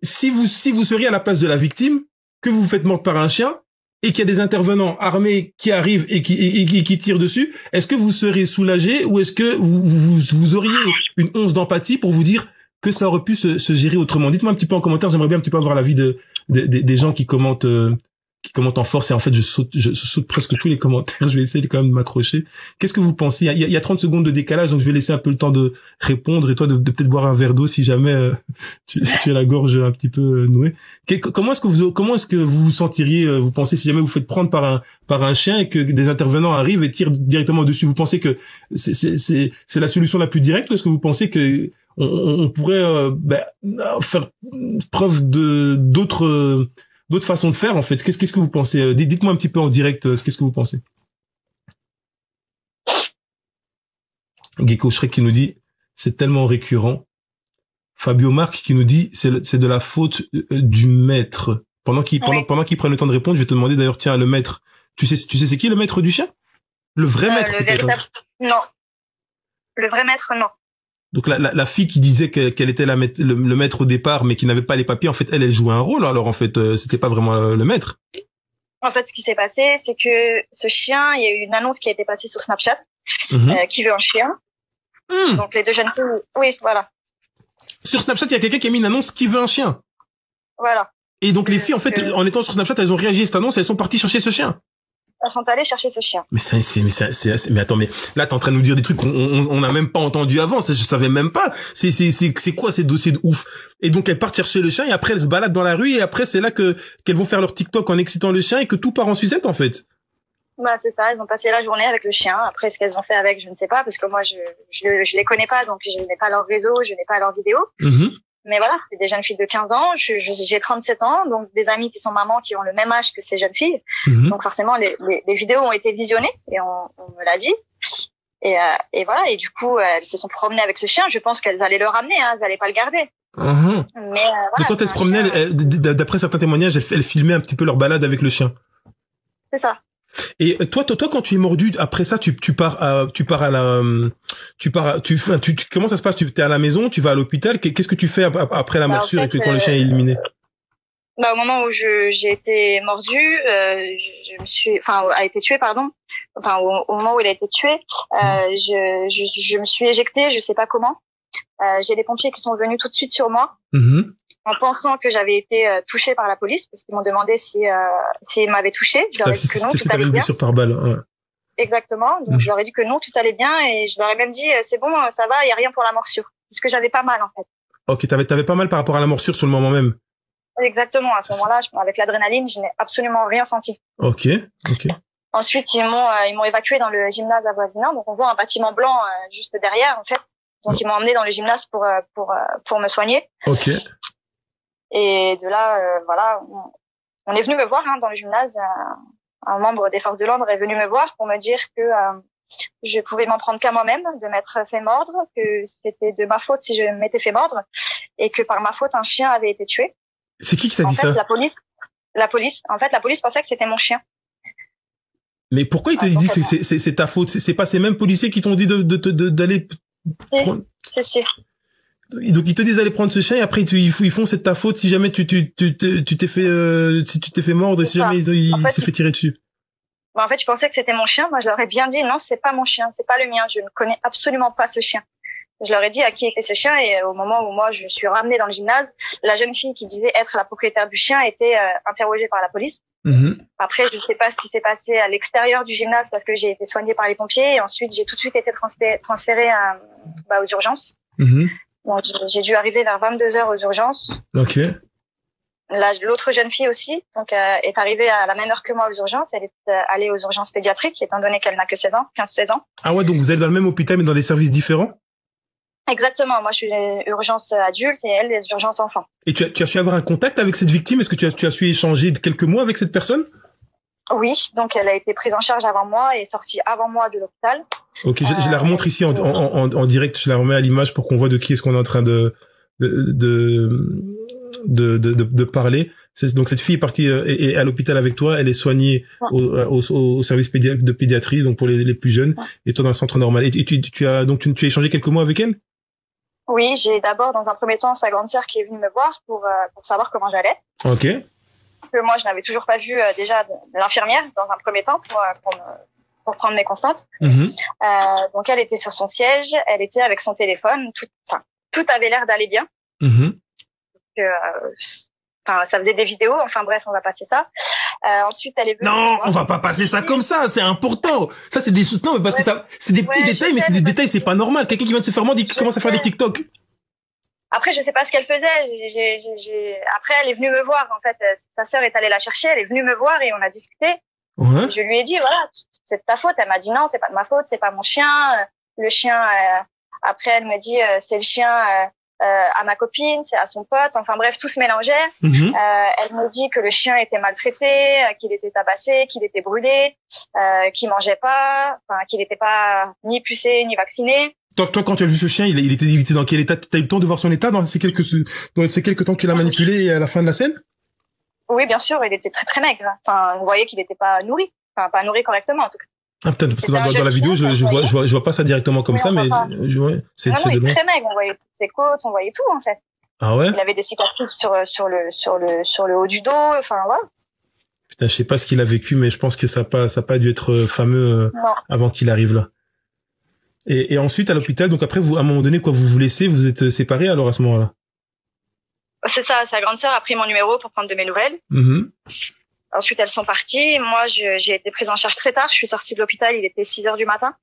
si vous seriez à la place de la victime, que vous vous faites mordre par un chien et qu'il y a des intervenants armés qui arrivent et qui tirent dessus, est-ce que vous serez soulagé ou est-ce que vous auriez une once d'empathie pour vous dire que ça aurait pu se gérer autrement? Dites-moi un petit peu en commentaire, j'aimerais bien un petit peu avoir l'avis des gens qui commentent en force, et en fait je saute presque tous les commentaires. Je vais essayer quand même de m'accrocher. Qu'est-ce que vous pensez? Il y a 30 secondes de décalage, donc je vais laisser un peu le temps de répondre et toi de peut-être boire un verre d'eau si jamais tu as la gorge un petit peu nouée. Comment est-ce que vous vous sentiriez, vous pensez, si jamais vous faites prendre par un chien et que des intervenants arrivent et tirent directement dessus? Vous pensez que c'est la solution la plus directe, ou est-ce que vous pensez que on pourrait faire preuve d'autres façons de faire, en fait? Qu'est-ce que vous pensez? Dites-moi un petit peu en direct, qu'est-ce que vous pensez? Gecko Shrek qui nous dit, c'est tellement récurrent. Fabio Marc qui nous dit, c'est de la faute du maître. Pendant qu'il prenne le temps de répondre, je vais te demander d'ailleurs, tiens, le maître, tu sais c'est qui le maître du chien? Le vrai maître, peut-être? Non. Le vrai maître, non. Donc la fille qui disait qu'elle était le maître au départ, mais qui n'avait pas les papiers, en fait, elle jouait un rôle. Alors en fait, c'était pas vraiment le maître. En fait, ce qui s'est passé, c'est que ce chien, il y a eu une annonce qui a été passée sur Snapchat, qui veut un chien. Donc les deux jeunes filles, oui, voilà. Sur Snapchat, il y a quelqu'un qui a mis une annonce qui veut un chien. Voilà. Et donc les filles, en fait, en étant sur Snapchat, elles ont réagi à cette annonce et elles sont parties chercher ce chien. Elles sont allées chercher ce chien. Mais attends, mais là, t'es en train de nous dire des trucs qu'on n'a même pas entendu avant. Je savais même pas. C'est quoi ces dossiers de ouf? Et donc, elles partent chercher le chien et après, elles se baladent dans la rue et après, c'est là qu'elles vont faire leur TikTok en excitant le chien et que tout part en sucette, en fait. Bah, c'est ça. Elles ont passé la journée avec le chien. Après, ce qu'elles ont fait avec, je ne sais pas, parce que moi, je les connais pas, donc je n'ai pas leur réseau, je n'ai pas leur vidéo. Mais voilà, c'est des jeunes filles de 15 ans. J'ai 37 ans, donc des amis qui sont mamans qui ont le même âge que ces jeunes filles. Donc forcément, les vidéos ont été visionnées et on me l'a dit. Et voilà. Et du coup, elles se sont promenées avec ce chien. Je pense qu'elles allaient le ramener, hein. Elles allaient pas le garder. Mais voilà. Donc quand elles se promenaient, d'après certains témoignages, elles filmaient un petit peu leur balade avec le chien. C'est ça. Et toi, quand tu es mordu, après ça, comment ça se passe? Tu es à la maison, tu vas à l'hôpital, qu'est-ce que tu fais après la morsure en fait, et quand le chien est éliminé? Au moment où j'ai été mordue, a été tuée, pardon. Enfin, au moment où il a été tué, je me suis éjectée, je sais pas comment. J'ai les pompiers qui sont venus tout de suite sur moi. En pensant que j'avais été touchée par la police, parce qu'ils m'ont demandé s'ils m'avaient touchée. Je leur ai dit que non, tout allait bien. Blessure par balle. Ouais. Exactement. Donc je leur ai dit que non, tout allait bien, et je leur ai même dit c'est bon, ça va, il y a rien pour la morsure, parce que j'avais pas mal en fait. Ok, t'avais pas mal par rapport à la morsure sur le moment même. Exactement. À ce moment-là, avec l'adrénaline, je n'ai absolument rien senti. Ok. Ensuite, ils m'ont évacué dans le gymnase avoisinant. Donc, on voit un bâtiment blanc juste derrière, en fait. Donc, ils m'ont emmené dans le gymnase pour me soigner. Ok. Et de là, voilà, on est venu me voir dans le gymnase. Un membre des forces de l'ordre est venu me voir pour me dire que je pouvais m'en prendre qu'à moi-même, de m'être fait mordre, que c'était de ma faute si je m'étais fait mordre, et que par ma faute, un chien avait été tué. C'est qui t'a dit ça? La police. En fait, la police pensait que c'était mon chien. Mais pourquoi ils te disent que c'est ta faute? C'est pas ces mêmes policiers qui t'ont dit d'aller prendre... Si. Donc ils te disent d'aller prendre ce chien et après ils font c'est ta faute si jamais tu t'es fait mordre et si jamais il s'est fait tirer dessus. En fait, je pensais que c'était mon chien. Moi, je leur ai bien dit non, c'est pas mon chien, c'est pas le mien. Je ne connais absolument pas ce chien. Je leur ai dit à qui était ce chien et au moment où moi je suis ramenée dans le gymnase, la jeune fille qui disait être la propriétaire du chien était interrogée par la police. Après, je sais pas ce qui s'est passé à l'extérieur du gymnase parce que j'ai été soignée par les pompiers et ensuite j'ai tout de suite été transférée aux urgences. Donc, j'ai dû arriver vers 22h aux urgences. Ok. L'autre jeune fille aussi, donc, est arrivée à la même heure que moi aux urgences. Elle est allée aux urgences pédiatriques, étant donné qu'elle n'a que 15-16 ans. Ah ouais, donc vous êtes dans le même hôpital mais dans des services différents? Exactement. Moi, je suis les urgences adultes et elle, les urgences enfants. Et tu as su avoir un contact avec cette victime? Est-ce que tu as su échanger quelques mots avec cette personne? Oui, donc elle a été prise en charge avant moi et sortie avant moi de l'hôpital. Ok, je la remontre ici en direct, je la remets à l'image pour qu'on voit de qui est-ce qu'on est en train de parler. Donc cette fille est partie est à l'hôpital avec toi, elle est soignée au service de pédiatrie, donc pour les plus jeunes, et toi dans le centre normal. Et tu as échangé quelques mots avec elle? Oui, j'ai d'abord dans un premier temps sa grande sœur qui est venue me voir pour savoir comment j'allais. Ok. Que moi je n'avais toujours pas vu déjà l'infirmière dans un premier temps pour prendre mes constantes. Donc elle était sur son siège, elle était avec son téléphone, tout avait l'air d'aller bien. Ça faisait des vidéos, enfin bref, on va passer ça. Ensuite elle est venue. Non, on va pas passer ça comme ça, c'est important. Ça c'est des non mais parce que ça c'est des petits détails mais c'est des détails, c'est pas normal. Quelqu'un qui vient de se faire mordre, qui commence à faire des TikTok. Après, je sais pas ce qu'elle faisait. Après, elle est venue me voir. En fait, sa sœur est allée la chercher. Elle est venue me voir et on a discuté. Ouais. Je lui ai dit, voilà, c'est de ta faute. Elle m'a dit non, c'est pas de ma faute, c'est pas mon chien. Le chien. Après, elle me dit, c'est le chien à ma copine, c'est à son pote. Enfin bref, tout se mélangeait. Elle me dit que le chien était maltraité, qu'il était tabassé, qu'il était brûlé, qu'il mangeait pas, qu'il n'était pas ni pucé ni vacciné. Toi, quand tu as vu ce chien, il était dans quel état? T'as eu le temps de voir son état dans ces quelques temps que tu l'as manipulé à la fin de la scène? Oui, bien sûr, il était très très maigre. Enfin, vous voyez qu'il n'était pas nourri. Enfin, pas nourri correctement en tout cas. Ah putain, parce que dans la vidéo, je vois pas ça directement comme ça, mais c'est il est très maigre. On voyait ses côtes, on voyait tout en fait. Ah ouais? Il avait des cicatrices sur le haut du dos. Enfin voilà. Putain, je sais pas ce qu'il a vécu, mais je pense que ça a pas dû être fameux avant qu'il arrive là. Et ensuite à l'hôpital, donc après vous à un moment donné quoi, vous laissez, vous êtes séparés alors à ce moment-là? C'est ça, sa grande sœur a pris mon numéro pour prendre de mes nouvelles. Ensuite elles sont parties, moi j'ai été prise en charge très tard, je suis sortie de l'hôpital, il était 6h du matin.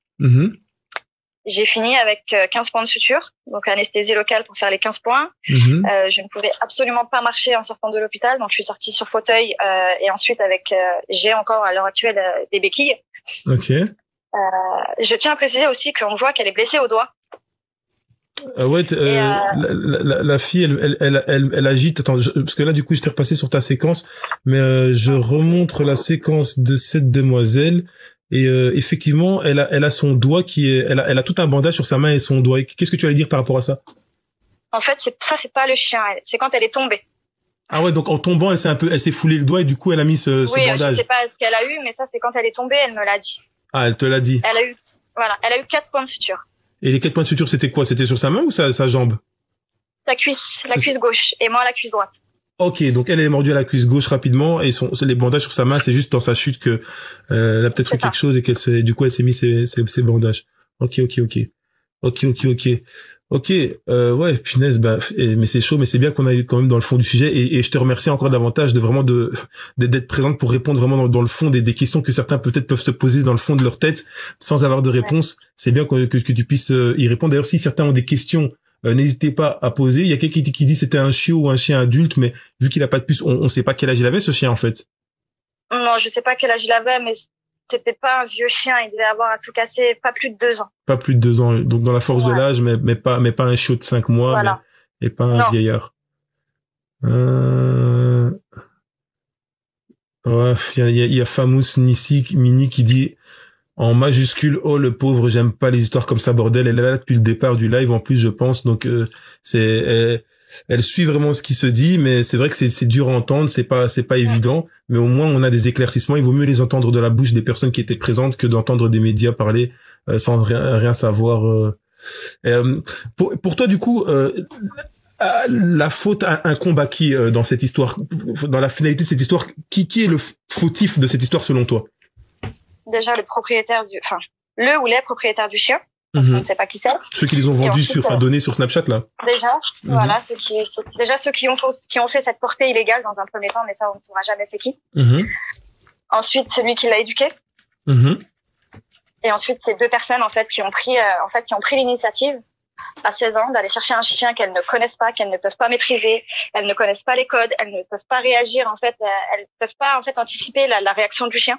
J'ai fini avec 15 points de suture, donc anesthésie locale pour faire les 15 points. Je ne pouvais absolument pas marcher en sortant de l'hôpital, donc je suis sortie sur fauteuil et ensuite j'ai encore à l'heure actuelle des béquilles. Ok. Je tiens à préciser aussi qu'on voit qu'elle est blessée au doigt. Ouais, la fille, elle agite. Attends, parce que là, du coup, je t'ai repassé sur ta séquence, mais je remontre la séquence de cette demoiselle. Et effectivement, elle a son doigt elle a tout un bandage sur sa main et son doigt. Qu'est-ce que tu allais dire par rapport à ça? En fait, c'est pas le chien. C'est quand elle est tombée. Ah ouais, donc en tombant, elle s'est foulée le doigt et du coup, elle a mis ce bandage. Je sais pas ce qu'elle a eu, mais ça, c'est quand elle est tombée, elle me l'a dit. Ah, elle te l'a dit. Elle a eu 4 points de suture. Et les 4 points de suture, c'était quoi? C'était sur sa main ou sa jambe? La cuisse gauche et moi la cuisse droite. Ok, donc elle est mordue à la cuisse gauche rapidement et les bandages sur sa main, c'est juste dans sa chute que elle a peut-être eu quelque chose et elle s'est mis ses bandages. Ok. Ouais, punaise, mais c'est chaud, mais c'est bien qu'on aille quand même dans le fond du sujet et je te remercie encore davantage d'être présente pour répondre vraiment dans le fond des questions que certains peut-être peuvent se poser dans le fond de leur tête sans avoir de réponse. C'est bien que tu puisses y répondre. D'ailleurs, si certains ont des questions, n'hésitez pas à poser. Il y a quelqu'un qui dit c'était un chiot ou un chien adulte, mais vu qu'il a pas de puce, on sait pas quel âge il avait ce chien en fait. Non, je sais pas quel âge il avait, mais c'était pas un vieux chien, il devait avoir à tout casser pas plus de 2 ans. Pas plus de 2 ans, donc dans la force de l'âge, mais pas un chiot de 5 mois, voilà. Et pas un vieillard. Ouais, il y a Famous Mini qui dit en majuscule, oh le pauvre, j'aime pas les histoires comme ça, bordel. Elle est là depuis le départ du live en plus, je pense. Donc elle suit vraiment ce qui se dit, mais c'est vrai que c'est dur à entendre, c'est pas évident. Mais au moins on a des éclaircissements. Il vaut mieux les entendre de la bouche des personnes qui étaient présentes que d'entendre des médias parler sans rien savoir. Pour toi du coup. La faute incombe à qui dans cette histoire, dans la finalité de cette histoire, qui est le fautif de cette histoire selon toi? Déjà le propriétaire le ou les propriétaires du chien, parce qu'on ne sait pas qui c'est. Ceux qui les ont vendus donnés sur Snapchat là. Déjà, voilà, ceux qui ont fait cette portée illégale dans un premier temps, mais ça on ne saura jamais c'est qui. Ensuite celui qui l'a éduqué. Et ensuite ces 2 personnes en fait qui ont pris l'initiative à 16 ans d'aller chercher un chien qu'elles ne connaissent pas, qu'elles ne peuvent pas maîtriser, elles ne connaissent pas les codes, elles ne peuvent pas réagir en fait, elles peuvent pas en fait anticiper la réaction du chien.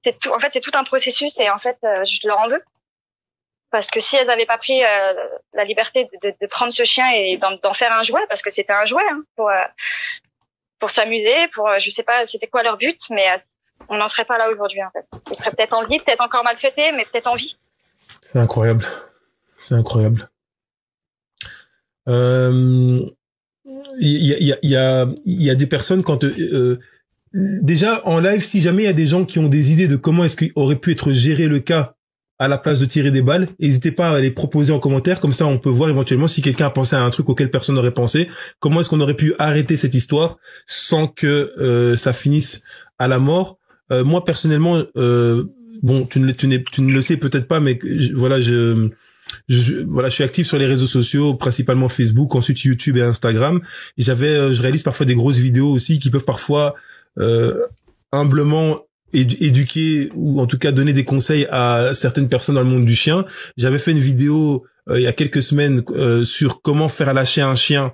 C'est tout un processus et en fait je leur en veux parce que si elles avaient pas pris la liberté de prendre ce chien et d'en faire un jouet, parce que c'était un jouet pour s'amuser, je sais pas c'était quoi leur but, mais on n'en serait pas là aujourd'hui en fait. Ils seraient peut-être en vie, peut-être encore maltraités, mais peut-être en vie. C'est incroyable. C'est incroyable. Il y a des personnes quand déjà en live, si jamais il y a des gens qui ont des idées de comment est-ce qu'il aurait pu être géré le cas à la place de tirer des balles, n'hésitez pas à les proposer en commentaire, comme ça on peut voir éventuellement si quelqu'un a pensé à un truc auquel personne n'aurait pensé, comment est-ce qu'on aurait pu arrêter cette histoire sans que ça finisse à la mort. Moi personnellement, bon, tu ne le sais peut-être pas, mais voilà, je suis actif sur les réseaux sociaux, principalement Facebook, ensuite YouTube et Instagram. Et je réalise parfois des grosses vidéos aussi qui peuvent parfois humblement éduquer ou en tout cas donner des conseils à certaines personnes dans le monde du chien. J'avais fait une vidéo il y a quelques semaines sur comment faire lâcher un chien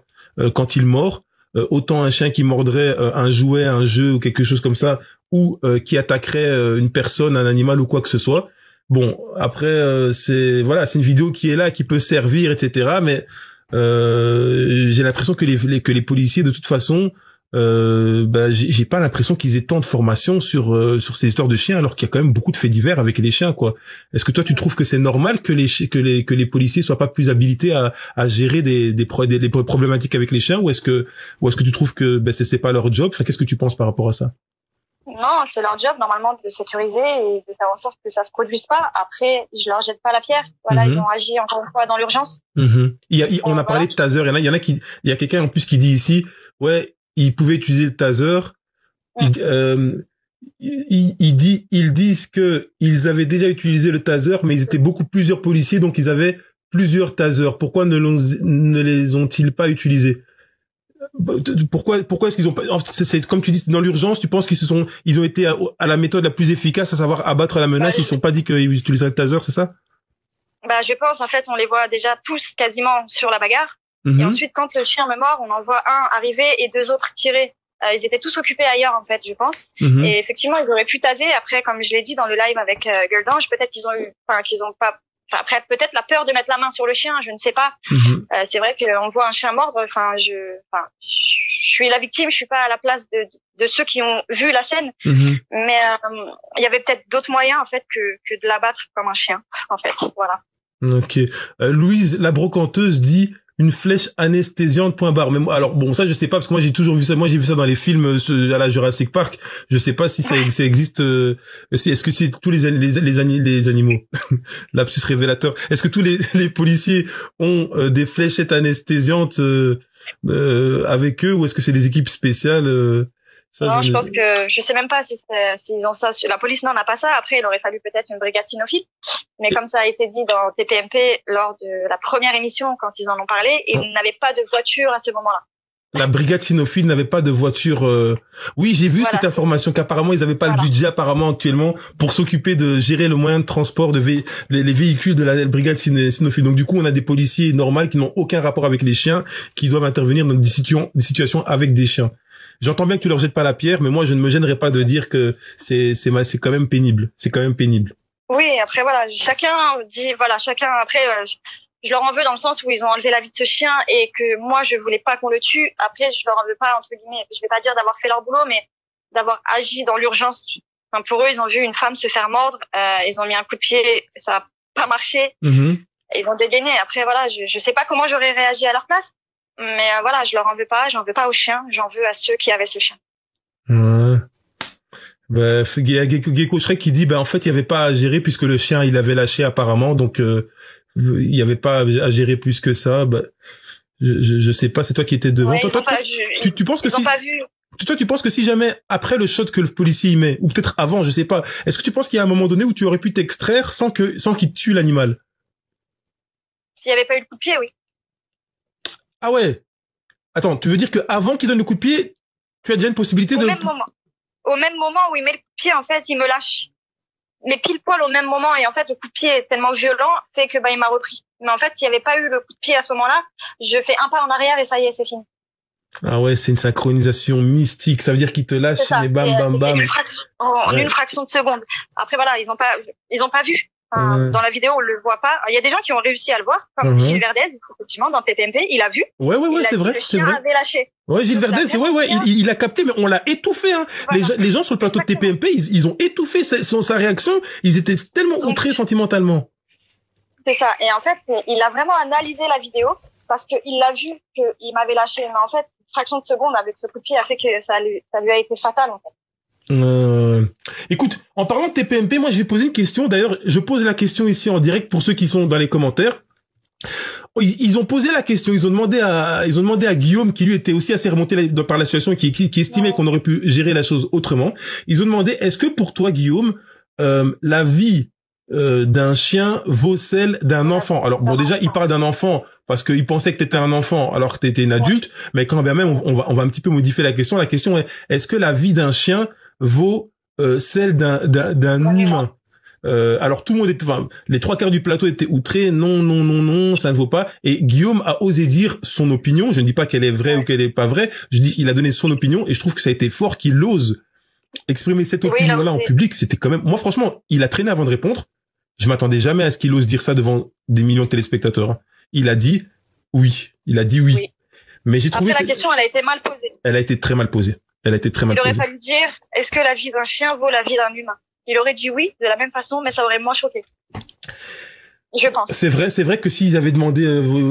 quand il mord. Autant un chien qui mordrait un jouet, un jeu ou quelque chose comme ça, ou qui attaquerait une personne, un animal ou quoi que ce soit. Bon, après c'est une vidéo qui est là, qui peut servir, etc. Mais j'ai l'impression que les policiers de toute façon, j'ai pas l'impression qu'ils aient tant de formation sur ces histoires de chiens, alors qu'il y a quand même beaucoup de faits divers avec les chiens, quoi. Est-ce que toi tu trouves que c'est normal que les policiers soient pas plus habilités à gérer des problématiques avec les chiens, ou est-ce que tu trouves que c'est pas leur job? Enfin, qu'est-ce que tu penses par rapport à ça? Non, c'est leur job normalement de sécuriser et de faire en sorte que ça se produise pas. Après, je leur jette pas la pierre. Voilà, ils ont agi encore une fois dans l'urgence. On a parlé de taser. Il y a quelqu'un en plus qui dit ici, ouais, ils pouvaient utiliser le taser. Ils disent que ils avaient déjà utilisé le taser, mais ils étaient plusieurs policiers, donc ils avaient plusieurs tasers. Pourquoi ne les ont-ils pas utilisés? Pourquoi est-ce qu'ils ont pas, c'est comme tu dis, dans l'urgence, tu penses ils ont été à la méthode la plus efficace, à savoir abattre la menace, ils se sont pas dit qu'ils utilisaient le taser, c'est ça? Je pense, en fait, on les voit déjà tous quasiment sur la bagarre. Et ensuite, quand le chien me mord, on en voit un arriver et 2 autres tirer. Ils étaient tous occupés ailleurs, en fait, je pense. Et effectivement, ils auraient pu taser. Après, comme je l'ai dit dans le live avec Gueule d'Ange, peut-être qu'ils ont pas, après, peut-être la peur de mettre la main sur le chien, je ne sais pas. C'est vrai qu'on voit un chien mordre. Je suis la victime, je suis pas à la place de ceux qui ont vu la scène. Mais il y avait peut-être d'autres moyens en fait que de l'abattre comme un chien, en fait. Voilà. Ok. Louise, la brocanteuse, dit une flèche anesthésiante, point barre. Mais moi, alors bon, ça je sais pas, parce que moi j'ai toujours vu ça. Moi j'ai vu ça dans les films à la Jurassic Park. Je sais pas si ça existe. Est-ce que c'est tous les animaux? Lapsus révélateur. Est-ce que tous les policiers ont des fléchettes anesthésiantes avec eux, ou est-ce que c'est des équipes spéciales? Non, je pense que je sais même pas s'ils ont ça. La police n'en a pas ça. Après, il aurait fallu peut-être une brigade cynophile. Mais comme ça a été dit dans TPMP lors de la première émission, quand ils en ont parlé, ils n'avaient pas de voiture à ce moment-là. La brigade cynophile n'avait pas de voiture. Oui, j'ai vu cette information qu'apparemment ils n'avaient pas le budget apparemment actuellement pour s'occuper de gérer le moyen de transport les véhicules de la brigade cynophile. Donc du coup, on a des policiers normaux qui n'ont aucun rapport avec les chiens, qui doivent intervenir dans des situations avec des chiens. j'entends bien que tu leur jettes pas la pierre, mais moi, je ne me gênerais pas de dire que c'est quand même pénible. C'est quand même pénible. Oui, après voilà, chacun après je leur en veux dans le sens où ils ont enlevé la vie de ce chien et que moi je voulais pas qu'on le tue. Après je leur en veux pas entre guillemets, je vais pas dire d'avoir fait leur boulot, mais d'avoir agi dans l'urgence. Enfin, pour eux, ils ont vu une femme se faire mordre, ils ont mis un coup de pied, ça a pas marché. Ils ont dégainé. Après voilà, je sais pas comment j'aurais réagi à leur place, mais voilà, je leur en veux pas, j'en veux pas aux chiens, j'en veux à ceux qui avaient ce chien. Ouais. Bah, il y a Gecko Shrek qui dit, en fait, il y avait pas à gérer puisque le chien, il avait lâché apparemment, donc il y avait pas à gérer plus que ça. Je sais pas, c'est toi qui étais devant. Ouais, toi, tu penses que si toi, tu penses que si jamais après le shot que le policier y met, ou peut-être avant, je sais pas, est-ce que tu penses qu'il y a un moment donné où tu aurais pu t'extraire sans qu'il tue l'animal? S'il y avait pas eu le coup de pied, oui. Ah ouais. Attends, tu veux dire que avant qu'il donne le coup de pied, tu as déjà une possibilité de... Au même moment où il met le coup de pied, en fait, il me lâche. Mais pile poil au même moment, et en fait, le coup de pied est tellement violent, fait que il m'a repris. Mais en fait, s'il n'y avait pas eu le coup de pied à ce moment-là, je fais un pas en arrière et ça y est, c'est fini. Ah ouais, c'est une synchronisation mystique. Ça veut dire qu'il te lâche, mais bam, bam, bam. En une fraction de seconde. Après, voilà, ils ont pas vu. Dans la vidéo, on le voit pas. Il y a des gens qui ont réussi à le voir, comme Gilles Verdez, effectivement, dans TPMP, il a vu. Ouais, c'est vrai, c'est vrai. Avait lâché. Ouais, Gilles Verdez, il a capté, mais on l'a étouffé, hein. Voilà. Les gens sur le plateau de TPMP, ils ont étouffé sa réaction. Ils étaient tellement outrés sentimentalement. C'est ça. Et en fait, il a vraiment analysé la vidéo parce qu'il a vu qu'il m'avait lâché. Mais en fait, une fraction de seconde avec ce coup de pied a fait que ça lui a été fatal, en fait. Écoute, en parlant de TPMP, moi, je vais poser une question. D'ailleurs, je pose la question ici en direct pour ceux qui sont dans les commentaires. Ils ont posé la question. Ils ont demandé à Guillaume, qui lui était aussi assez remonté par la situation, qui estimait qu'on aurait pu gérer la chose autrement. Ils ont demandé, est-ce que pour toi, Guillaume, la vie d'un chien vaut celle d'un enfant? Alors bon, déjà, il parle d'un enfant parce qu'il pensait que t'étais un enfant alors que t'étais une adulte, mais quand bien même, on va un petit peu modifier la question. La question est, est-ce que la vie d'un chien vaut celle d'un humain? Alors tout le monde les trois quarts du plateau étaient outrés. Non, ça ne vaut pas. Et Guillaume a osé dire son opinion. Je ne dis pas qu'elle est vraie ou qu'elle est pas vraie. Je dis, il a donné son opinion et je trouve que ça a été fort qu'il ose exprimer cette opinion-là en public. C'était quand même, moi franchement, il a traîné avant de répondre. Je m'attendais jamais à ce qu'il ose dire ça devant des millions de téléspectateurs. Il a dit oui. Oui. Mais j'ai trouvé... Après, la question, elle a été mal posée. Elle a été très mal posée. Il aurait fallu dire, est-ce que la vie d'un chien vaut la vie d'un humain? Il aurait dit oui, de la même façon, mais ça aurait moins choqué. Je pense. C'est vrai que s'ils avaient demandé,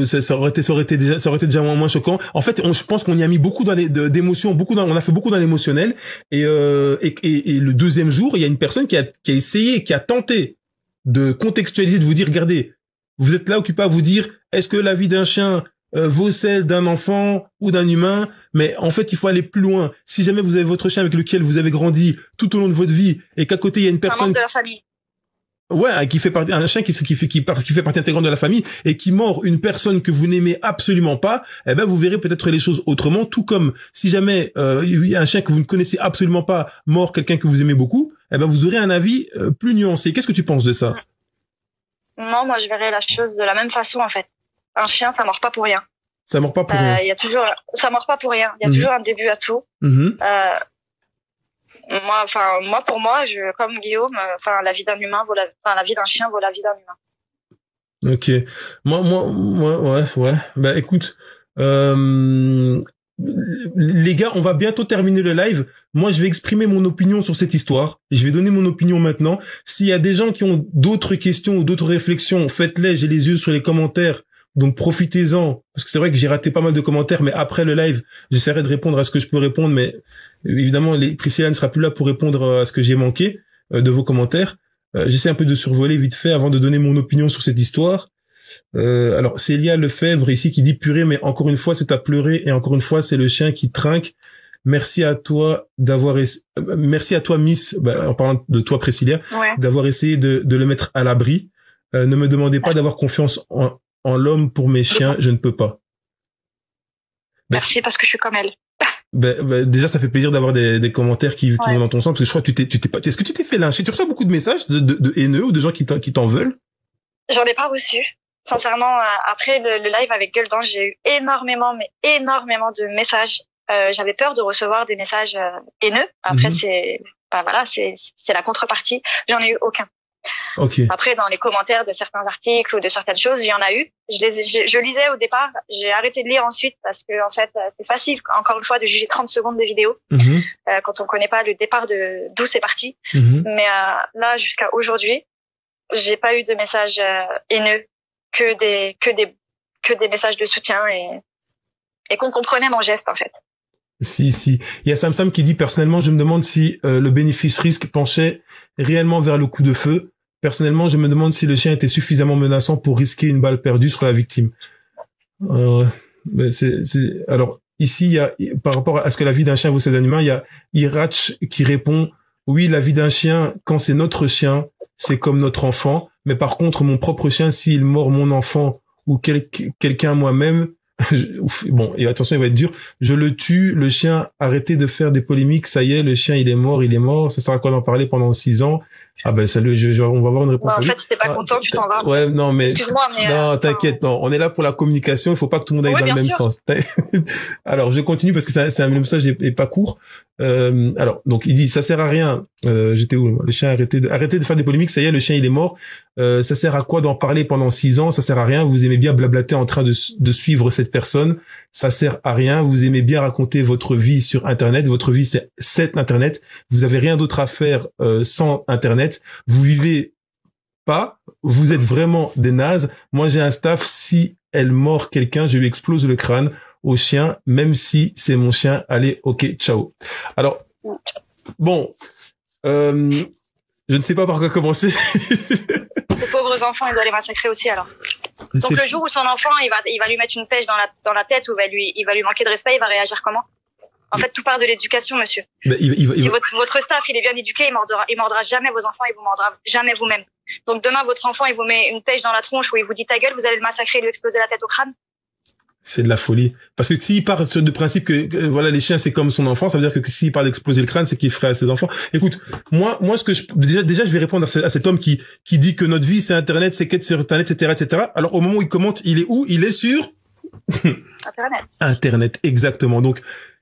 ça aurait été déjà moins choquant. En fait, je pense qu'on y a mis beaucoup d'émotions, on a fait beaucoup dans l'émotionnel. Et le deuxième jour, il y a une personne qui a essayé, qui a tenté de contextualiser, de vous dire, regardez, vous êtes là occupé à vous dire, est-ce que la vie d'un chien vaut celle d'un enfant ou d'un humain? Mais en fait, il faut aller plus loin. Si jamais vous avez votre chien avec lequel vous avez grandi tout au long de votre vie et qu'à côté il y a une personne de la famille. Ouais, qui fait partie, un chien qui fait partie intégrante de la famille et qui mord une personne que vous n'aimez absolument pas, eh ben vous verrez peut-être les choses autrement. Tout comme si jamais il y a un chien que vous ne connaissez absolument pas mord quelqu'un que vous aimez beaucoup, eh ben vous aurez un avis plus nuancé. Qu'est-ce que tu penses de ça? Non, moi je verrais la chose de la même façon en fait. Un chien, ça mord pas pour rien. Ça mord pas pour rien. Ça mord pas pour rien. Il y a toujours un début à tout. Moi, pour moi, comme Guillaume, la vie d'un humain la vie d'un chien vaut la vie d'un humain. Ok. Moi, ouais. Bah, écoute, les gars, on va bientôt terminer le live. Moi, je vais exprimer mon opinion sur cette histoire. Je vais donner mon opinion maintenant. S'il y a des gens qui ont d'autres questions ou d'autres réflexions, faites-les. J'ai les yeux sur les commentaires. Donc profitez-en, parce que c'est vrai que j'ai raté pas mal de commentaires, mais après le live, j'essaierai de répondre à ce que je peux répondre, mais évidemment, Priscilla ne sera plus là pour répondre à ce que j'ai manqué de vos commentaires. J'essaie un peu de survoler vite fait avant de donner mon opinion sur cette histoire. Alors, Célia Lefebvre ici qui dit purée, mais encore une fois, c'est à pleurer, et encore une fois, c'est le chien qui trinque. Merci à toi Miss, en parlant de toi Priscilla, d'avoir essayé de le mettre à l'abri. Ne me demandez pas d'avoir confiance en l'homme pour mes chiens, je ne peux pas. Merci parce que je suis comme elle. Déjà, ça fait plaisir d'avoir des commentaires qui vont dans ton sens, parce que je crois que est-ce que tu t'es fait lyncher? Tu reçois beaucoup de messages de haineux ou de gens qui t'en veulent? J'en ai pas reçu. Sincèrement, après le live avec Gueule d'Ange, j'ai eu énormément de messages j'avais peur de recevoir des messages haineux. Après, c'est la contrepartie. J'en ai eu aucun. Okay. Après, dans les commentaires de certains articles ou de certaines choses, il y en a eu. Je lisais au départ, j'ai arrêté de lire ensuite parce que en fait, c'est facile, encore une fois, de juger 30 secondes de vidéo quand on connaît pas le départ d'où c'est parti. Mais là, jusqu'à aujourd'hui, j'ai pas eu de messages haineux, que des messages de soutien et qu'on comprenait mon geste en fait. Si. Il y a Sam qui dit, personnellement, je me demande si le bénéfice-risque penchait réellement vers le coup de feu. Personnellement, je me demande si le chien était suffisamment menaçant pour risquer une balle perdue sur la victime. Alors, ici, il y a, par rapport à ce que la vie d'un chien vaut ses animaux, il y a Irach qui répond, oui, la vie d'un chien, quand c'est notre chien, c'est comme notre enfant. Mais par contre, mon propre chien, s'il mord mon enfant ou quelqu'un moi-même, bon, et attention, il va être dur. Je le tue, le chien, arrêtez de faire des polémiques, ça y est, le chien, il est mort. Ça sert à quoi d'en parler pendant 6 ans? Ah ben, salut, on va avoir une réponse. En fait, si t'es pas content, tu t'en vas. Ouais, non, mais. Excuse-moi, mais. Non, t'inquiète, non. On est là pour la communication, il faut pas que tout le monde aille dans le même sens. Alors, je continue parce que c'est un message est pas court. Alors, donc, il dit, ça sert à rien. J'étais où? Le chien, arrêtez de faire des polémiques, ça y est, le chien, il est mort. Ça sert à quoi d'en parler pendant 6 ans? Ça sert à rien. Vous aimez bien blablater en train de suivre cette personne. Ça sert à rien. Vous aimez bien raconter votre vie sur Internet. Votre vie, c'est Internet. Vous avez rien d'autre à faire sans Internet. Vous vivez pas. Vous êtes vraiment des nazes. Moi, j'ai un staff. Si elle mord quelqu'un, je lui explose le crâne au chien, même si c'est mon chien. Allez, ok, ciao. Alors, bon, je ne sais pas par quoi commencer. Les pauvres enfants, ils doivent les massacrer aussi alors. Donc le jour où son enfant, il va lui mettre une pêche dans la tête ou il va lui manquer de respect, il va réagir comment? En fait, tout part de l'éducation, monsieur. Si votre staff, il est bien éduqué, il mordra jamais vos enfants, il vous mordra jamais vous-même. Donc demain, votre enfant, il vous met une pêche dans la tronche ou il vous dit ta gueule, vous allez le massacrer et lui exploser la tête au crâne. C'est de la folie. Parce que s'il part sur le principe que voilà, les chiens, c'est comme son enfant, ça veut dire que s'il part d'exploser le crâne, c'est qu'il ferait à ses enfants. Écoute, moi, ce que déjà, je vais répondre à cet homme qui dit que notre vie, c'est Internet, c'est qu'être sur Internet, etc. Alors, au moment où il commente, il est où? Il est sur Internet. Internet, exactement. Donc,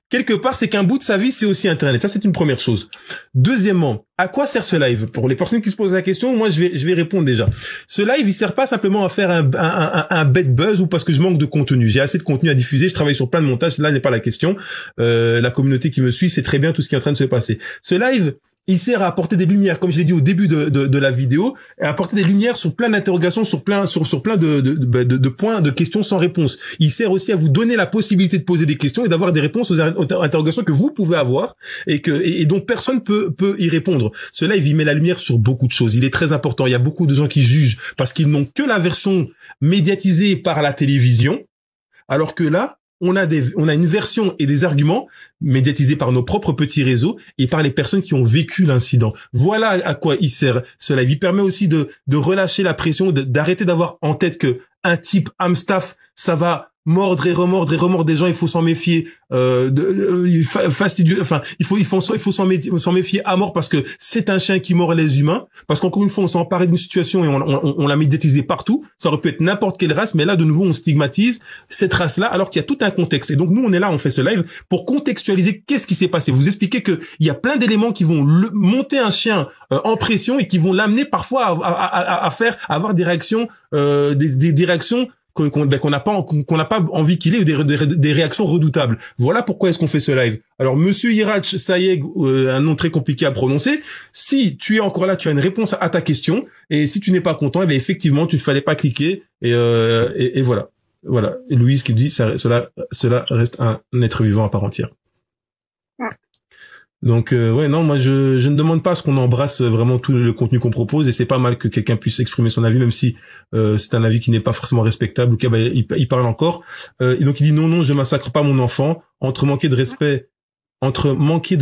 quelque part, c'est qu'un bout de sa vie, c'est aussi Internet. Ça, c'est une première chose. Deuxièmement, à quoi sert ce live? Pour les personnes qui se posent la question, moi, je vais répondre déjà. Ce live, il sert pas simplement à faire un bête buzz ou parce que je manque de contenu. J'ai assez de contenu à diffuser. Je travaille sur plein de montages. Là n'est pas la question. La communauté qui me suit sait très bien tout ce qui est en train de se passer. Ce live, il sert à apporter des lumières, comme je l'ai dit au début de la vidéo, et à apporter des lumières sur plein d'interrogations, sur plein de points, de questions sans réponse. Il sert aussi à vous donner la possibilité de poser des questions et d'avoir des réponses aux interrogations que vous pouvez avoir et dont personne peut y répondre. Ce live, il met la lumière sur beaucoup de choses. Il est très important. Il y a beaucoup de gens qui jugent parce qu'ils n'ont que la version médiatisée par la télévision, alors que là, on a une version et des arguments médiatisés par nos propres petits réseaux et par les personnes qui ont vécu l'incident. Voilà à quoi il sert cela. Il permet aussi de relâcher la pression, d'arrêter d'avoir en tête que un type Amstaff, ça va mordre et remordre des gens, il faut s'en méfier, fastidieux, enfin, il faut s'en méfier à mort parce que c'est un chien qui mord les humains, parce qu'encore une fois, on s'est emparé d'une situation et on l'a médiatisé partout, ça aurait pu être n'importe quelle race, mais là, de nouveau, on stigmatise cette race-là, alors qu'il y a tout un contexte. Et donc, nous, on est là, on fait ce live pour contextualiser qu'est-ce qui s'est passé, vous expliquer que il y a plein d'éléments qui vont monter un chien en pression et qui vont l'amener parfois à avoir des réactions, des réactions qu'on n'a pas envie qu'il ait, des réactions redoutables. Voilà pourquoi est-ce qu'on fait ce live. Alors, Monsieur Irach Sayeg, un nom très compliqué à prononcer, si tu es encore là, tu as une réponse à ta question, et si tu n'es pas content, eh bien, effectivement, tu ne fallait pas cliquer, et voilà. Voilà. Et Louise qui dit, cela reste un être vivant à part entière. Donc ouais, non, moi je ne demande pas à ce qu'on embrasse vraiment tout le contenu qu'on propose, et c'est pas mal que quelqu'un puisse exprimer son avis, même si c'est un avis qui n'est pas forcément respectable, ou il parle encore. Et donc il dit non, je massacre pas mon enfant. Entre manquer de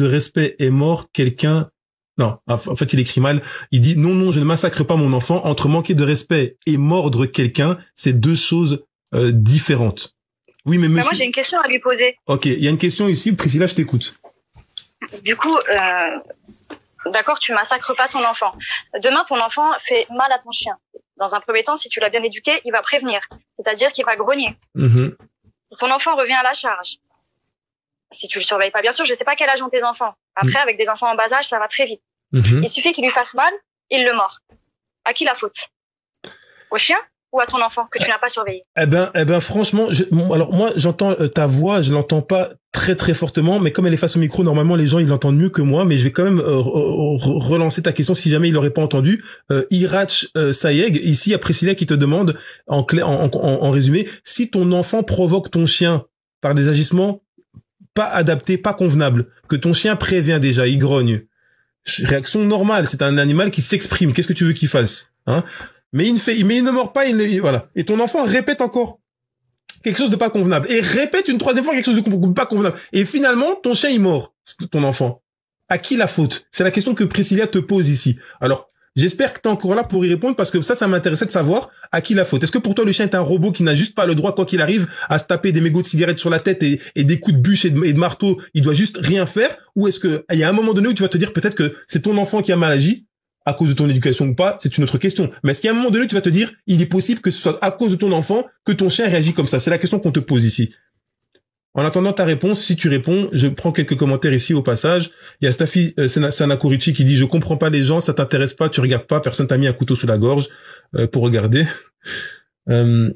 respect et mort, quelqu'un. Non, en fait il écrit mal. Il dit non, je ne massacre pas mon enfant. Entre manquer de respect et mordre quelqu'un, c'est deux choses différentes. Oui, mais monsieur. Moi j'ai une question à lui poser. Ok, il y a une question ici, Priscilla, je t'écoute. Du coup, d'accord, tu massacres pas ton enfant. Demain, ton enfant fait mal à ton chien. Dans un premier temps, si tu l'as bien éduqué, il va prévenir. C'est-à-dire qu'il va grogner. Ton enfant revient à la charge. si tu le surveilles pas. Bien sûr, je sais pas quel âge ont tes enfants. Après, avec des enfants en bas âge, ça va très vite. Il suffit qu'il lui fasse mal, il le mord. À qui la faute? Au chien ou à ton enfant que tu n'as pas surveillé? Eh ben, franchement, alors moi, j'entends ta voix, je l'entends pas très très fortement, mais comme elle est face au micro, normalement les gens ils l'entendent mieux que moi, mais je vais quand même relancer ta question si jamais il l'aurait pas entendu. Irach Sayeg, ici à Priscilla qui te demande en résumé, si ton enfant provoque ton chien par des agissements pas adaptés, pas convenables, que ton chien prévient déjà, il grogne. Réaction normale, c'est un animal qui s'exprime. Qu'est-ce que tu veux qu'il fasse, hein? Mais il ne mord pas, voilà. Et ton enfant répète encore quelque chose de pas convenable. Et répète une troisième fois quelque chose de pas convenable. Et finalement, ton chien, il mord, ton enfant. À qui la faute? C'est la question que Priscilla te pose ici. Alors, j'espère que t'es encore là pour y répondre parce que ça m'intéressait de savoir à qui la faute. Est-ce que pour toi, le chien est un robot qui n'a juste pas le droit, quoi qu'il arrive, à se taper des mégots de cigarettes sur la tête et des coups de bûche et de marteau, il doit juste rien faire? Ou est-ce que, il y a un moment donné où tu vas te dire peut-être que c'est ton enfant qui a mal agi? À cause de ton éducation ou pas, c'est une autre question. Mais est-ce qu'à un moment donné, tu vas te dire, il est possible que ce soit à cause de ton enfant que ton chien réagit comme ça? C'est la question qu'on te pose ici. En attendant ta réponse, si tu réponds, je prends quelques commentaires ici au passage. Il y a Stafi Sanakurichi qui dit, je comprends pas les gens, ça t'intéresse pas, tu regardes pas, personne t'a mis un couteau sous la gorge pour regarder. Il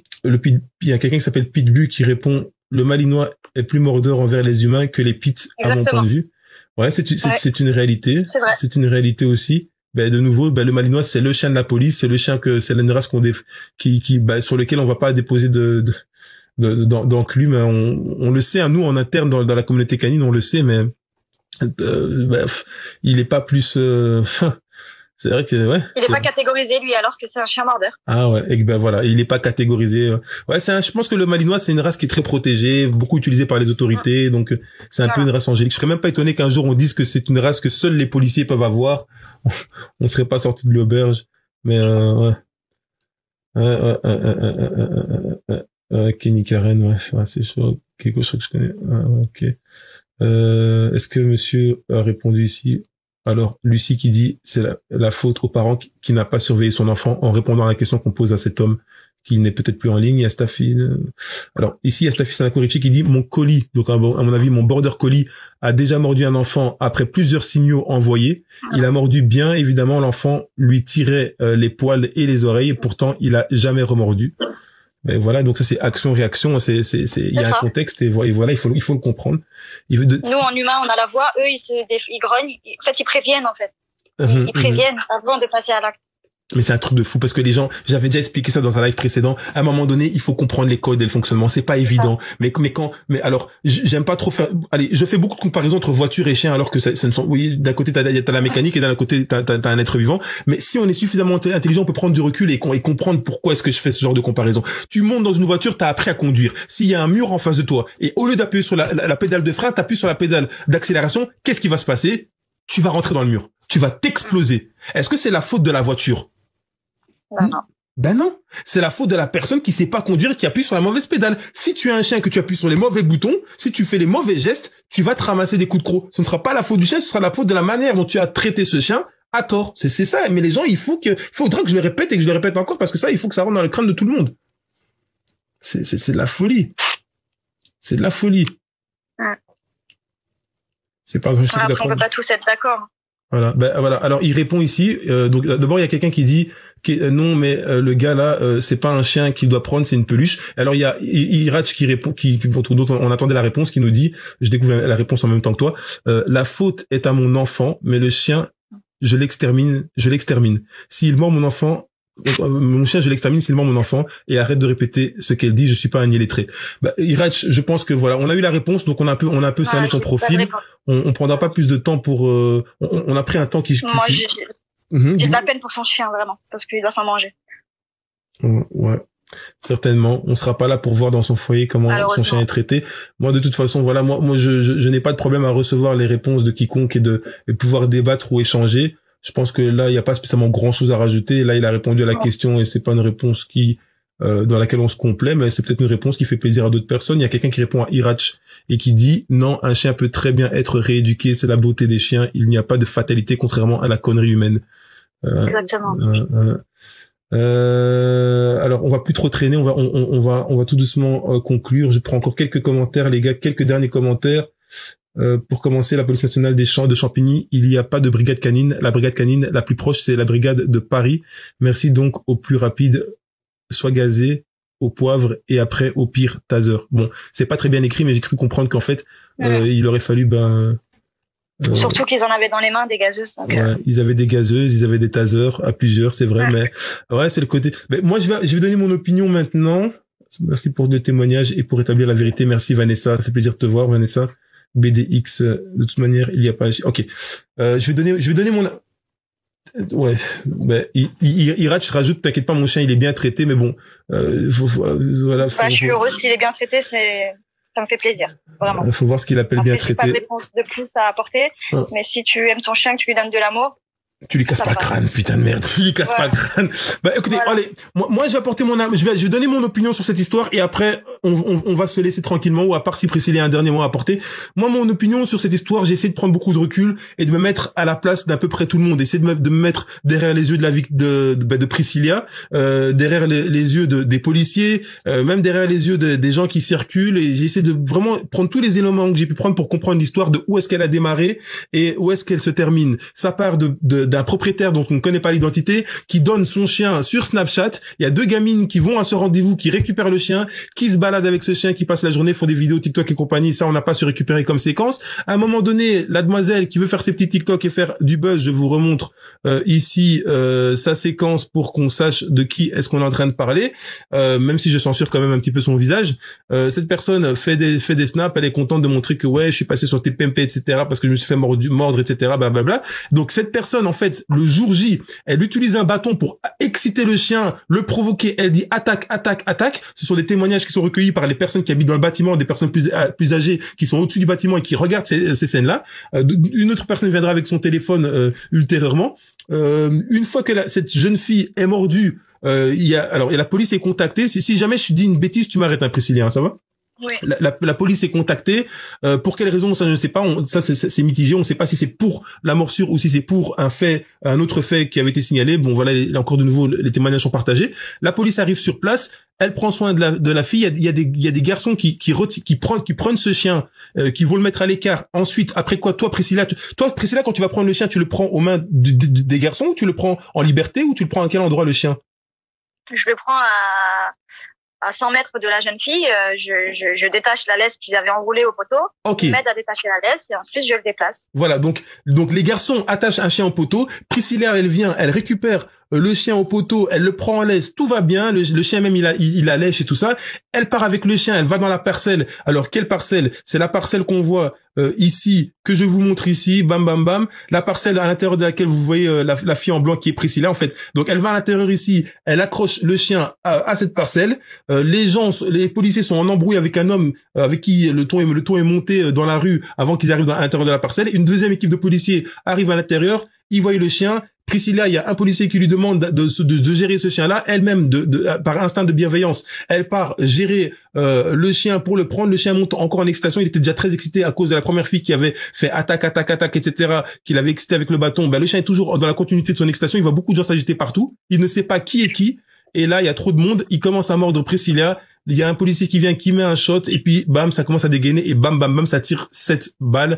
y a quelqu'un qui s'appelle Pitbu qui répond, le Malinois est plus mordeur envers les humains que les pits à mon point de vue. Ouais, c'est une réalité. C'est une réalité aussi. Ben de nouveau, ben le Malinois c'est le chien de la police, c'est le chien que c'est une race sur lequel on va pas déposer d'enclume. On le sait, hein, nous en interne dans la communauté canine, on le sait, mais il est pas plus. C'est vrai que ouais. Il est pas catégorisé lui alors que c'est un chien mordeur. Ah ouais, et ben voilà, il est pas catégorisé. Ouais, je pense que le Malinois c'est une race qui est très protégée, beaucoup utilisée par les autorités, donc c'est un peu une race angélique. Je serais même pas étonné qu'un jour on dise que c'est une race que seuls les policiers peuvent avoir. On serait pas sorti de l'auberge, mais Kenny Karen, ouais, c'est chaud. Quelque chose que je connais. Ok. Est-ce que monsieur a répondu ici? Alors, Lucie qui dit, c'est la faute aux parents qui n'a pas surveillé son enfant en répondant à la question qu'on pose à cet homme qui n'est peut-être plus en ligne. Il y a Stafi. Alors, ici, il y a Stafi Sanakurichi qui dit, mon colis, donc à mon avis, mon border collie a déjà mordu un enfant après plusieurs signaux envoyés. Il a mordu bien, évidemment, l'enfant lui tirait les poils et les oreilles, pourtant, il a jamais remordu. Mais voilà, donc ça c'est action-réaction, il y a un contexte et voilà, il faut le comprendre. Nous en humain, on a la voix, eux ils grognent, en fait ils préviennent en fait. Ils préviennent avant de passer à l'acte. Mais c'est un truc de fou parce que les gens, j'avais déjà expliqué ça dans un live précédent. À un moment donné, il faut comprendre les codes et le fonctionnement. C'est pas évident. Mais alors, j'aime pas trop faire, allez, je fais beaucoup de comparaisons entre voiture et chien alors que ce ne sont, oui, d'un côté t'as la mécanique et d'un côté t'as un être vivant. Mais si on est suffisamment intelligent, on peut prendre du recul et comprendre pourquoi est-ce que je fais ce genre de comparaison. Tu montes dans une voiture, t'as appris à conduire. S'il y a un mur en face de toi et au lieu d'appuyer sur la pédale de frein, t'appuies sur la pédale d'accélération, qu'est-ce qui va se passer? Tu vas rentrer dans le mur. Tu vas t'exploser. Est-ce que c'est la faute de la voiture? Ben non, c'est la faute de la personne qui sait pas conduire, qui appuie sur la mauvaise pédale. Si tu as un chien que tu appuies sur les mauvais boutons, si tu fais les mauvais gestes, tu vas te ramasser des coups de croc. Ce ne sera pas la faute du chien, ce sera la faute de la manière dont tu as traité ce chien à tort. C'est ça. Mais les gens, il faudra que je le répète et que je le répète encore parce que ça, il faut que ça rentre dans le crâne de tout le monde. C'est de la folie. C'est de la folie. C'est pas un truc d'apprendre. On peut pas tous être d'accord. Voilà, voilà. Alors il répond ici. Donc d'abord il y a quelqu'un qui dit non, mais le gars là, c'est pas un chien qu'il doit prendre, c'est une peluche. Alors il y a Irach qui répond, dont on attendait la réponse, qui nous dit, je découvre la réponse en même temps que toi. La faute est à mon enfant, mais le chien, je l'extermine. S'il mord mon enfant. Mon chien, je l'extermine s'il mord mon enfant et arrête de répéter ce qu'elle dit. Je suis pas un illettré. Irach, je pense que voilà, on a eu la réponse, donc on a un peu cerné ton profil. On prendra pas plus de temps pour. On a pris un temps qui. Moi, j'ai de la peine pour son chien vraiment, parce qu'il doit s'en manger. Ouais, certainement. On sera pas là pour voir dans son foyer comment son chien est traité. Moi, de toute façon, voilà, moi, je n'ai pas de problème à recevoir les réponses de quiconque et de pouvoir débattre ou échanger. Je pense que là, il n'y a pas spécialement grand-chose à rajouter. Là, il a répondu à la question et c'est pas une réponse dans laquelle on se complaît, mais c'est peut-être une réponse qui fait plaisir à d'autres personnes. Il y a quelqu'un qui répond à Irach et qui dit « Non, un chien peut très bien être rééduqué, c'est la beauté des chiens. Il n'y a pas de fatalité contrairement à la connerie humaine. » Exactement. Alors, on va plus trop traîner. On va tout doucement conclure. Je prends encore quelques commentaires, les gars, quelques derniers commentaires. Pour commencer, la police nationale des champs de Champigny, il n'y a pas de brigade canine. La brigade canine la plus proche, c'est la brigade de Paris. Merci donc au plus rapide, soit gazé, au poivre et après au pire taser. Bon, c'est pas très bien écrit, mais j'ai cru comprendre qu'en fait, il aurait fallu surtout qu'ils en avaient dans les mains des gazeuses. Donc ils avaient des gazeuses, ils avaient des tasers à plusieurs, c'est vrai, mais c'est le côté. Mais moi, je vais donner mon opinion maintenant. Merci pour le témoignage et pour établir la vérité. Merci Vanessa, ça fait plaisir de te voir, Vanessa. BDX, de toute manière, il n'y a pas. Ok, je vais donner mon. Ouais, Irat, je rajoute, t'inquiète pas, mon chien, il est bien traité, mais bon, voilà. Je suis heureuse s'il est bien traité, ça me fait plaisir, vraiment. Faut voir ce qu'il appelle bien traité. Pas de réponse de plus à apporter, mais si tu aimes ton chien, que tu lui donnes de l'amour. Tu lui casses pas le crâne, putain de merde. Tu lui casses pas le crâne. Bah, écoutez, allez, moi, je vais apporter mon âme, je vais donner mon opinion sur cette histoire et après, on va se laisser tranquillement ou à part si Priscilla a un dernier mot à apporter. Moi, mon opinion sur cette histoire, j'ai essayé de prendre beaucoup de recul et de me mettre à la place d'à peu près tout le monde. Essayer de me mettre derrière les yeux de Priscilla, derrière les yeux des policiers, même derrière les yeux des gens qui circulent et j'ai essayé de vraiment prendre tous les éléments que j'ai pu prendre pour comprendre l'histoire de où est-ce qu'elle a démarré et où est-ce qu'elle se termine. Ça part d'un propriétaire dont on ne connaît pas l'identité, qui donne son chien sur Snapchat. Il y a deux gamines qui vont à ce rendez-vous, qui récupèrent le chien, qui se baladent avec ce chien, qui passent la journée, font des vidéos TikTok et compagnie. Ça, on n'a pas su récupérer comme séquence. À un moment donné, la demoiselle qui veut faire ses petits TikTok et faire du buzz, je vous remontre ici sa séquence pour qu'on sache de qui est-ce qu'on est en train de parler, même si je censure quand même un petit peu son visage. Cette personne fait des snaps, elle est contente de montrer que ouais, je suis passé sur TPMP, etc. parce que je me suis fait mordre, etc. Blablabla. Donc cette personne, en fait, le jour J, elle utilise un bâton pour exciter le chien, le provoquer. Elle dit attaque, attaque, attaque. Ce sont des témoignages qui sont recueillis par les personnes qui habitent dans le bâtiment, des personnes plus âgées qui sont au-dessus du bâtiment et qui regardent ces scènes-là. Une autre personne viendra avec son téléphone ultérieurement. Une fois que cette jeune fille est mordue, la police est contactée. Si jamais je dis une bêtise, tu m'arrêtes, hein, Priscilla, hein, ça va? Oui. La police est contactée. Pour quelle raison, ça je ne sais pas. Ça c'est mitigé. On ne sait pas si c'est pour la morsure ou si c'est pour un autre fait qui avait été signalé. Bon voilà, encore de nouveau les témoignages sont partagés. La police arrive sur place. Elle prend soin de la fille. Il y a des garçons qui prennent ce chien, qui vont le mettre à l'écart. Ensuite, après quoi, toi Priscilla, quand tu vas prendre le chien, tu le prends aux mains des garçons ou tu le prends en liberté ou tu le prends à quel endroit le chien? Je le prends à 100 mètres de la jeune fille, je détache la laisse qu'ils avaient enroulée au poteau. Okay. Ils m'aident à détacher la laisse et ensuite je le déplace. Voilà, donc les garçons attachent un chien au poteau. Priscilla, elle vient, elle récupère le chien au poteau, elle le prend en laisse, tout va bien, le chien même il la lèche et tout ça. Elle part avec le chien, elle va dans la parcelle. Alors quelle parcelle? C'est la parcelle qu'on voit ici, que je vous montre ici, bam bam bam. La parcelle à l'intérieur de laquelle vous voyez la fille en blanc qui est Priscilla en fait. Donc elle va à l'intérieur ici, elle accroche le chien à cette parcelle. Les policiers sont en embrouille avec un homme avec qui le ton est monté dans la rue avant qu'ils arrivent à l'intérieur de la parcelle. Une deuxième équipe de policiers arrive à l'intérieur, ils voient le chien. Priscilla, il y a un policier qui lui demande de gérer ce chien-là. Elle-même, par instinct de bienveillance, elle part gérer le chien pour le prendre. Le chien monte encore en excitation. Il était déjà très excité à cause de la première fille qui avait fait attaque, etc., qu'il avait excité avec le bâton. Ben, le chien est toujours dans la continuité de son excitation. Il voit beaucoup de gens s'agiter partout. Il ne sait pas qui est qui. Et là, il y a trop de monde. Il commence à mordre Priscilla. Il y a un policier qui vient, qui met un shot, et puis bam, ça commence à dégainer, et bam, bam, bam, ça tire 7 balles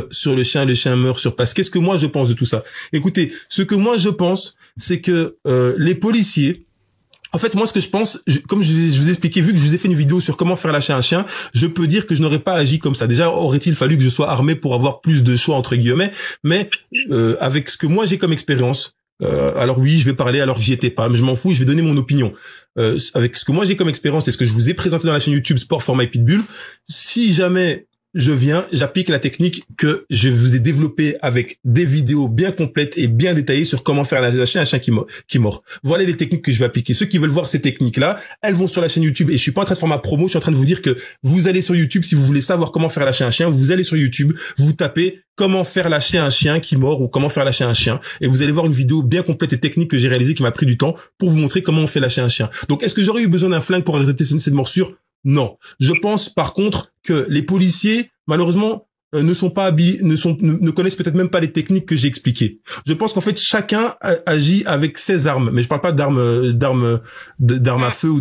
sur le chien meurt sur place. Qu'est-ce que moi je pense de tout ça? Écoutez, ce que moi je pense, c'est que les policiers, en fait, moi, ce que je pense, comme je vous ai expliqué, vu que je vous ai fait une vidéo sur comment faire lâcher un chien, je peux dire que je n'aurais pas agi comme ça. Déjà, aurait-il fallu que je sois armé pour avoir plus de choix, entre guillemets, mais avec ce que moi j'ai comme expérience, alors oui, je vais parler alors que j'y étais pas, mais je m'en fous, je vais donner mon opinion. Avec ce que moi j'ai comme expérience et ce que je vous ai présenté dans la chaîne YouTube Sport Format Pitbull, si jamais j'applique la technique que je vous ai développée avec des vidéos bien complètes et bien détaillées sur comment faire lâcher un chien qui mord. Voilà les techniques que je vais appliquer. Ceux qui veulent voir ces techniques-là, elles vont sur la chaîne YouTube et je suis pas en train de faire ma promo, je suis en train de vous dire que vous allez sur YouTube si vous voulez savoir comment faire lâcher un chien, vous allez sur YouTube, vous tapez comment faire lâcher un chien qui mord ou comment faire lâcher un chien et vous allez voir une vidéo bien complète et technique que j'ai réalisée qui m'a pris du temps pour vous montrer comment on fait lâcher un chien. Donc est-ce que j'aurais eu besoin d'un flingue pour arrêter cette morsure? Non. Je pense par contre que les policiers, malheureusement, ne connaissent peut-être même pas les techniques que j'ai expliquées. Je pense qu'en fait chacun agit avec ses armes, mais je parle pas d'armes à feu ou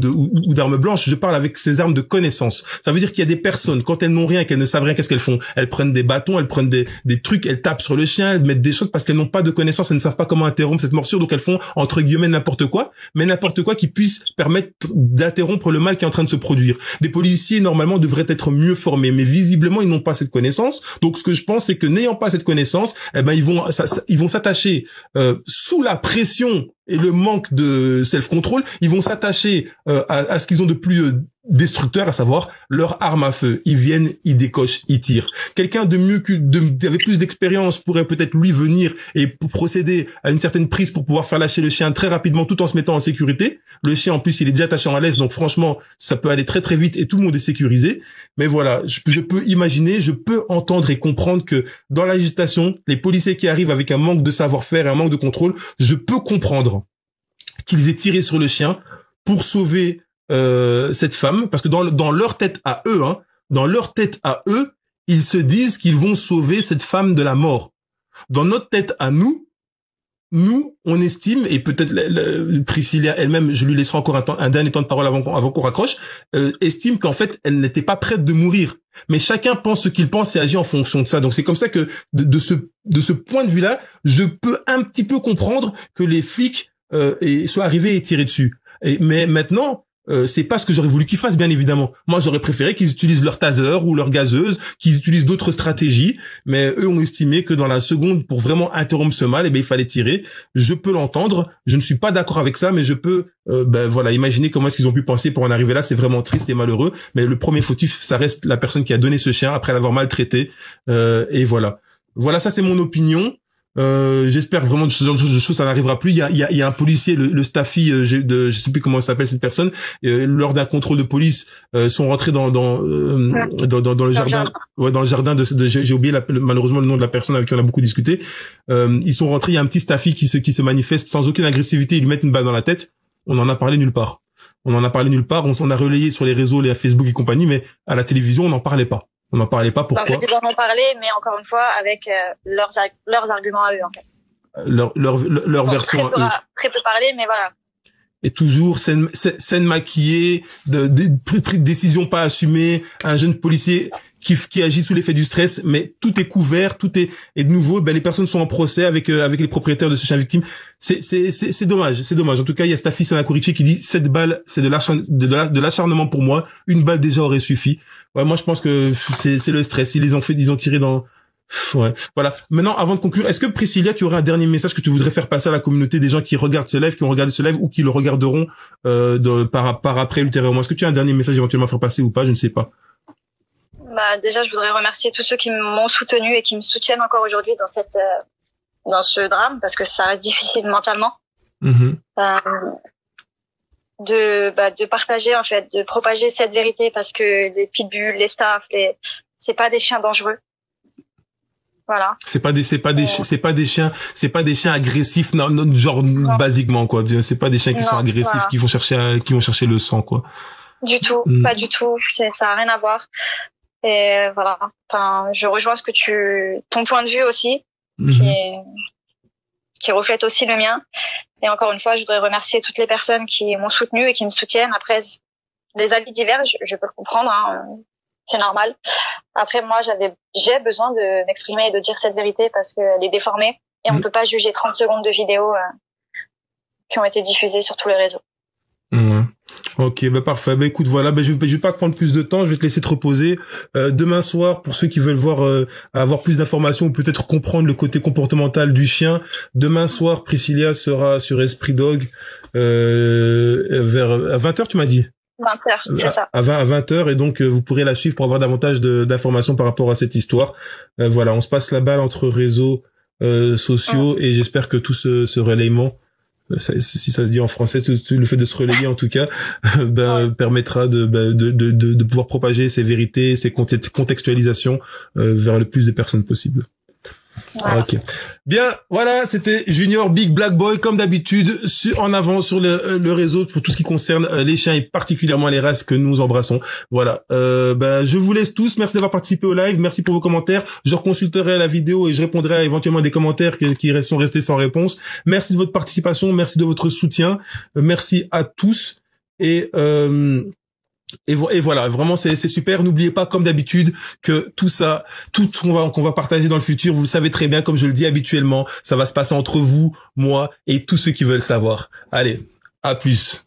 d'armes blanches. Je parle avec ses armes de connaissance. Ça veut dire qu'il y a des personnes, quand elles n'ont rien, qu'elles ne savent rien, qu'est-ce qu'elles font? Elles prennent des bâtons, elles prennent des trucs, elles tapent sur le chien, elles mettent des chocs parce qu'elles n'ont pas de connaissance, elles ne savent pas comment interrompre cette morsure, donc elles font entre guillemets n'importe quoi, mais n'importe quoi qui puisse permettre d'interrompre le mal qui est en train de se produire. Des policiers normalement devraient être mieux formés, mais visiblement ils n'ont pas cette connaissance. Donc ce que je pense, c'est que n'ayant pas cette connaissance, eh ben ils vont s'attacher sous la pression et le manque de self-control, ils vont s'attacher à ce qu'ils ont de plus destructeur, à savoir leur arme à feu. Ils viennent, ils décochent, ils tirent. Quelqu'un avec plus d'expérience pourrait peut-être lui venir et procéder à une certaine prise pour pouvoir faire lâcher le chien très rapidement tout en se mettant en sécurité. Le chien, en plus, il est déjà attaché en laisse, donc franchement, ça peut aller très très vite et tout le monde est sécurisé. Mais voilà, je peux imaginer, je peux entendre et comprendre que dans l'agitation, les policiers qui arrivent avec un manque de savoir-faire et un manque de contrôle, je peux comprendre qu'ils aient tiré sur le chien pour sauver cette femme, parce que dans leur tête à eux, ils se disent qu'ils vont sauver cette femme de la mort. Dans notre tête à nous, on estime, et peut-être Priscilla elle-même, je lui laisserai encore un dernier temps de parole avant qu'on raccroche, estime qu'en fait, elle n'était pas prête de mourir. Mais chacun pense ce qu'il pense et agit en fonction de ça. Donc c'est comme ça que, de ce point de vue-là, je peux un petit peu comprendre que les flics soient arrivés et tirés dessus. Mais maintenant, c'est pas ce que j'aurais voulu qu'ils fassent, bien évidemment. Moi, j'aurais préféré qu'ils utilisent leur taser ou leur gazeuse, qu'ils utilisent d'autres stratégies, mais eux ont estimé que dans la seconde, pour vraiment interrompre ce mal, il fallait tirer. Je peux l'entendre, je ne suis pas d'accord avec ça, mais je peux imaginer comment est-ce qu'ils ont pu penser pour en arriver là. C'est vraiment triste et malheureux, mais le premier fautif, ça reste la personne qui a donné ce chien après l'avoir maltraité, et voilà. Voilà, ça c'est mon opinion. J'espère vraiment que ce genre de choses ça n'arrivera plus. Il y a un policier, le staffy je sais plus comment s'appelle cette personne, lors d'un contrôle de police sont rentrés dans le jardin, dans le jardin de j'ai oublié malheureusement le nom de la personne avec qui on a beaucoup discuté. Ils sont rentrés, il y a un petit staffy qui se manifeste sans aucune agressivité, ils lui mettent une balle dans la tête. On en a parlé nulle part. On a relayé sur les réseaux, les Facebook et compagnie, mais à la télévision on n'en parlait pas. On n'en parlait pas, pourquoi? En fait, ils en ont parlé, mais encore une fois, avec leurs arguments à eux, en fait. Leur version à eux. Très peu parlé, mais voilà. Et toujours scène maquillée, décision pas assumée, un jeune policier qui agit sous l'effet du stress, mais tout est couvert, et de nouveau, les personnes sont en procès avec les propriétaires de ce chien victime. C'est dommage. En tout cas, il y a Staffy Sanakurichi qui dit 7 balles, c'est de l'acharnement pour moi. Une balle déjà aurait suffi. Ouais, moi je pense que c'est le stress. Ils ont tiré dans. Ouais. Voilà. Maintenant, avant de conclure, est-ce que Priscilla, tu aurais un dernier message que tu voudrais faire passer à la communauté des gens qui regardent ce live, qui ont regardé ce live ou qui le regarderont par après ultérieurement? Est-ce que tu as un dernier message éventuellement à faire passer ou pas? Je ne sais pas. Déjà, je voudrais remercier tous ceux qui m'ont soutenu et qui me soutiennent encore aujourd'hui dans ce drame, parce que ça reste difficile mentalement. Mm-hmm. De partager, en fait, de propager cette vérité, parce que les pitbulls, les staffs, c'est pas des chiens dangereux. Voilà. C'est pas des chiens agressifs, non, genre, basiquement, quoi. C'est pas des chiens qui sont agressifs, voilà, qui vont chercher le sang, quoi. Du tout, pas du tout. Ça a rien à voir. Et voilà. Enfin, je rejoins ton point de vue aussi, qui reflète aussi le mien. Et encore une fois, je voudrais remercier toutes les personnes qui m'ont soutenu et qui me soutiennent. Après, les avis divergent, je peux le comprendre, hein, c'est normal. Après, moi, j'ai besoin de m'exprimer et de dire cette vérité parce qu'elle est déformée et on peut pas juger 30 secondes de vidéos qui ont été diffusées sur tous les réseaux. Ok, parfait. Écoute, voilà, je vais pas prendre plus de temps, je vais te laisser te reposer. Demain soir, pour ceux qui veulent avoir plus d'informations ou peut-être comprendre le côté comportemental du chien, demain soir, Priscilla sera sur Esprit Dog vers à 20h, tu m'as dit. 20h, c'est ça. À 20h, et donc vous pourrez la suivre pour avoir davantage d'informations par rapport à cette histoire. Voilà, on se passe la balle entre réseaux sociaux et j'espère que tout ce relayement, si ça se dit en français, tout le fait de se relayer en tout cas, permettra de pouvoir propager ces vérités, ces contextualisations vers le plus de personnes possible. Voilà. Ok. Bien, voilà, c'était Junior Big Black Boy, comme d'habitude, en avant sur le réseau pour tout ce qui concerne les chiens et particulièrement les races que nous embrassons. Voilà. Je vous laisse tous. Merci d'avoir participé au live. Merci pour vos commentaires. Je reconsulterai la vidéo et je répondrai à éventuellement des commentaires qui sont restés sans réponse. Merci de votre participation. Merci de votre soutien. Merci à tous. Et voilà, vraiment c'est super. N'oubliez pas, comme d'habitude, que tout ça, tout qu'on va partager dans le futur, vous le savez très bien, comme je le dis habituellement, ça va se passer entre vous, moi et tous ceux qui veulent savoir. Allez, à plus.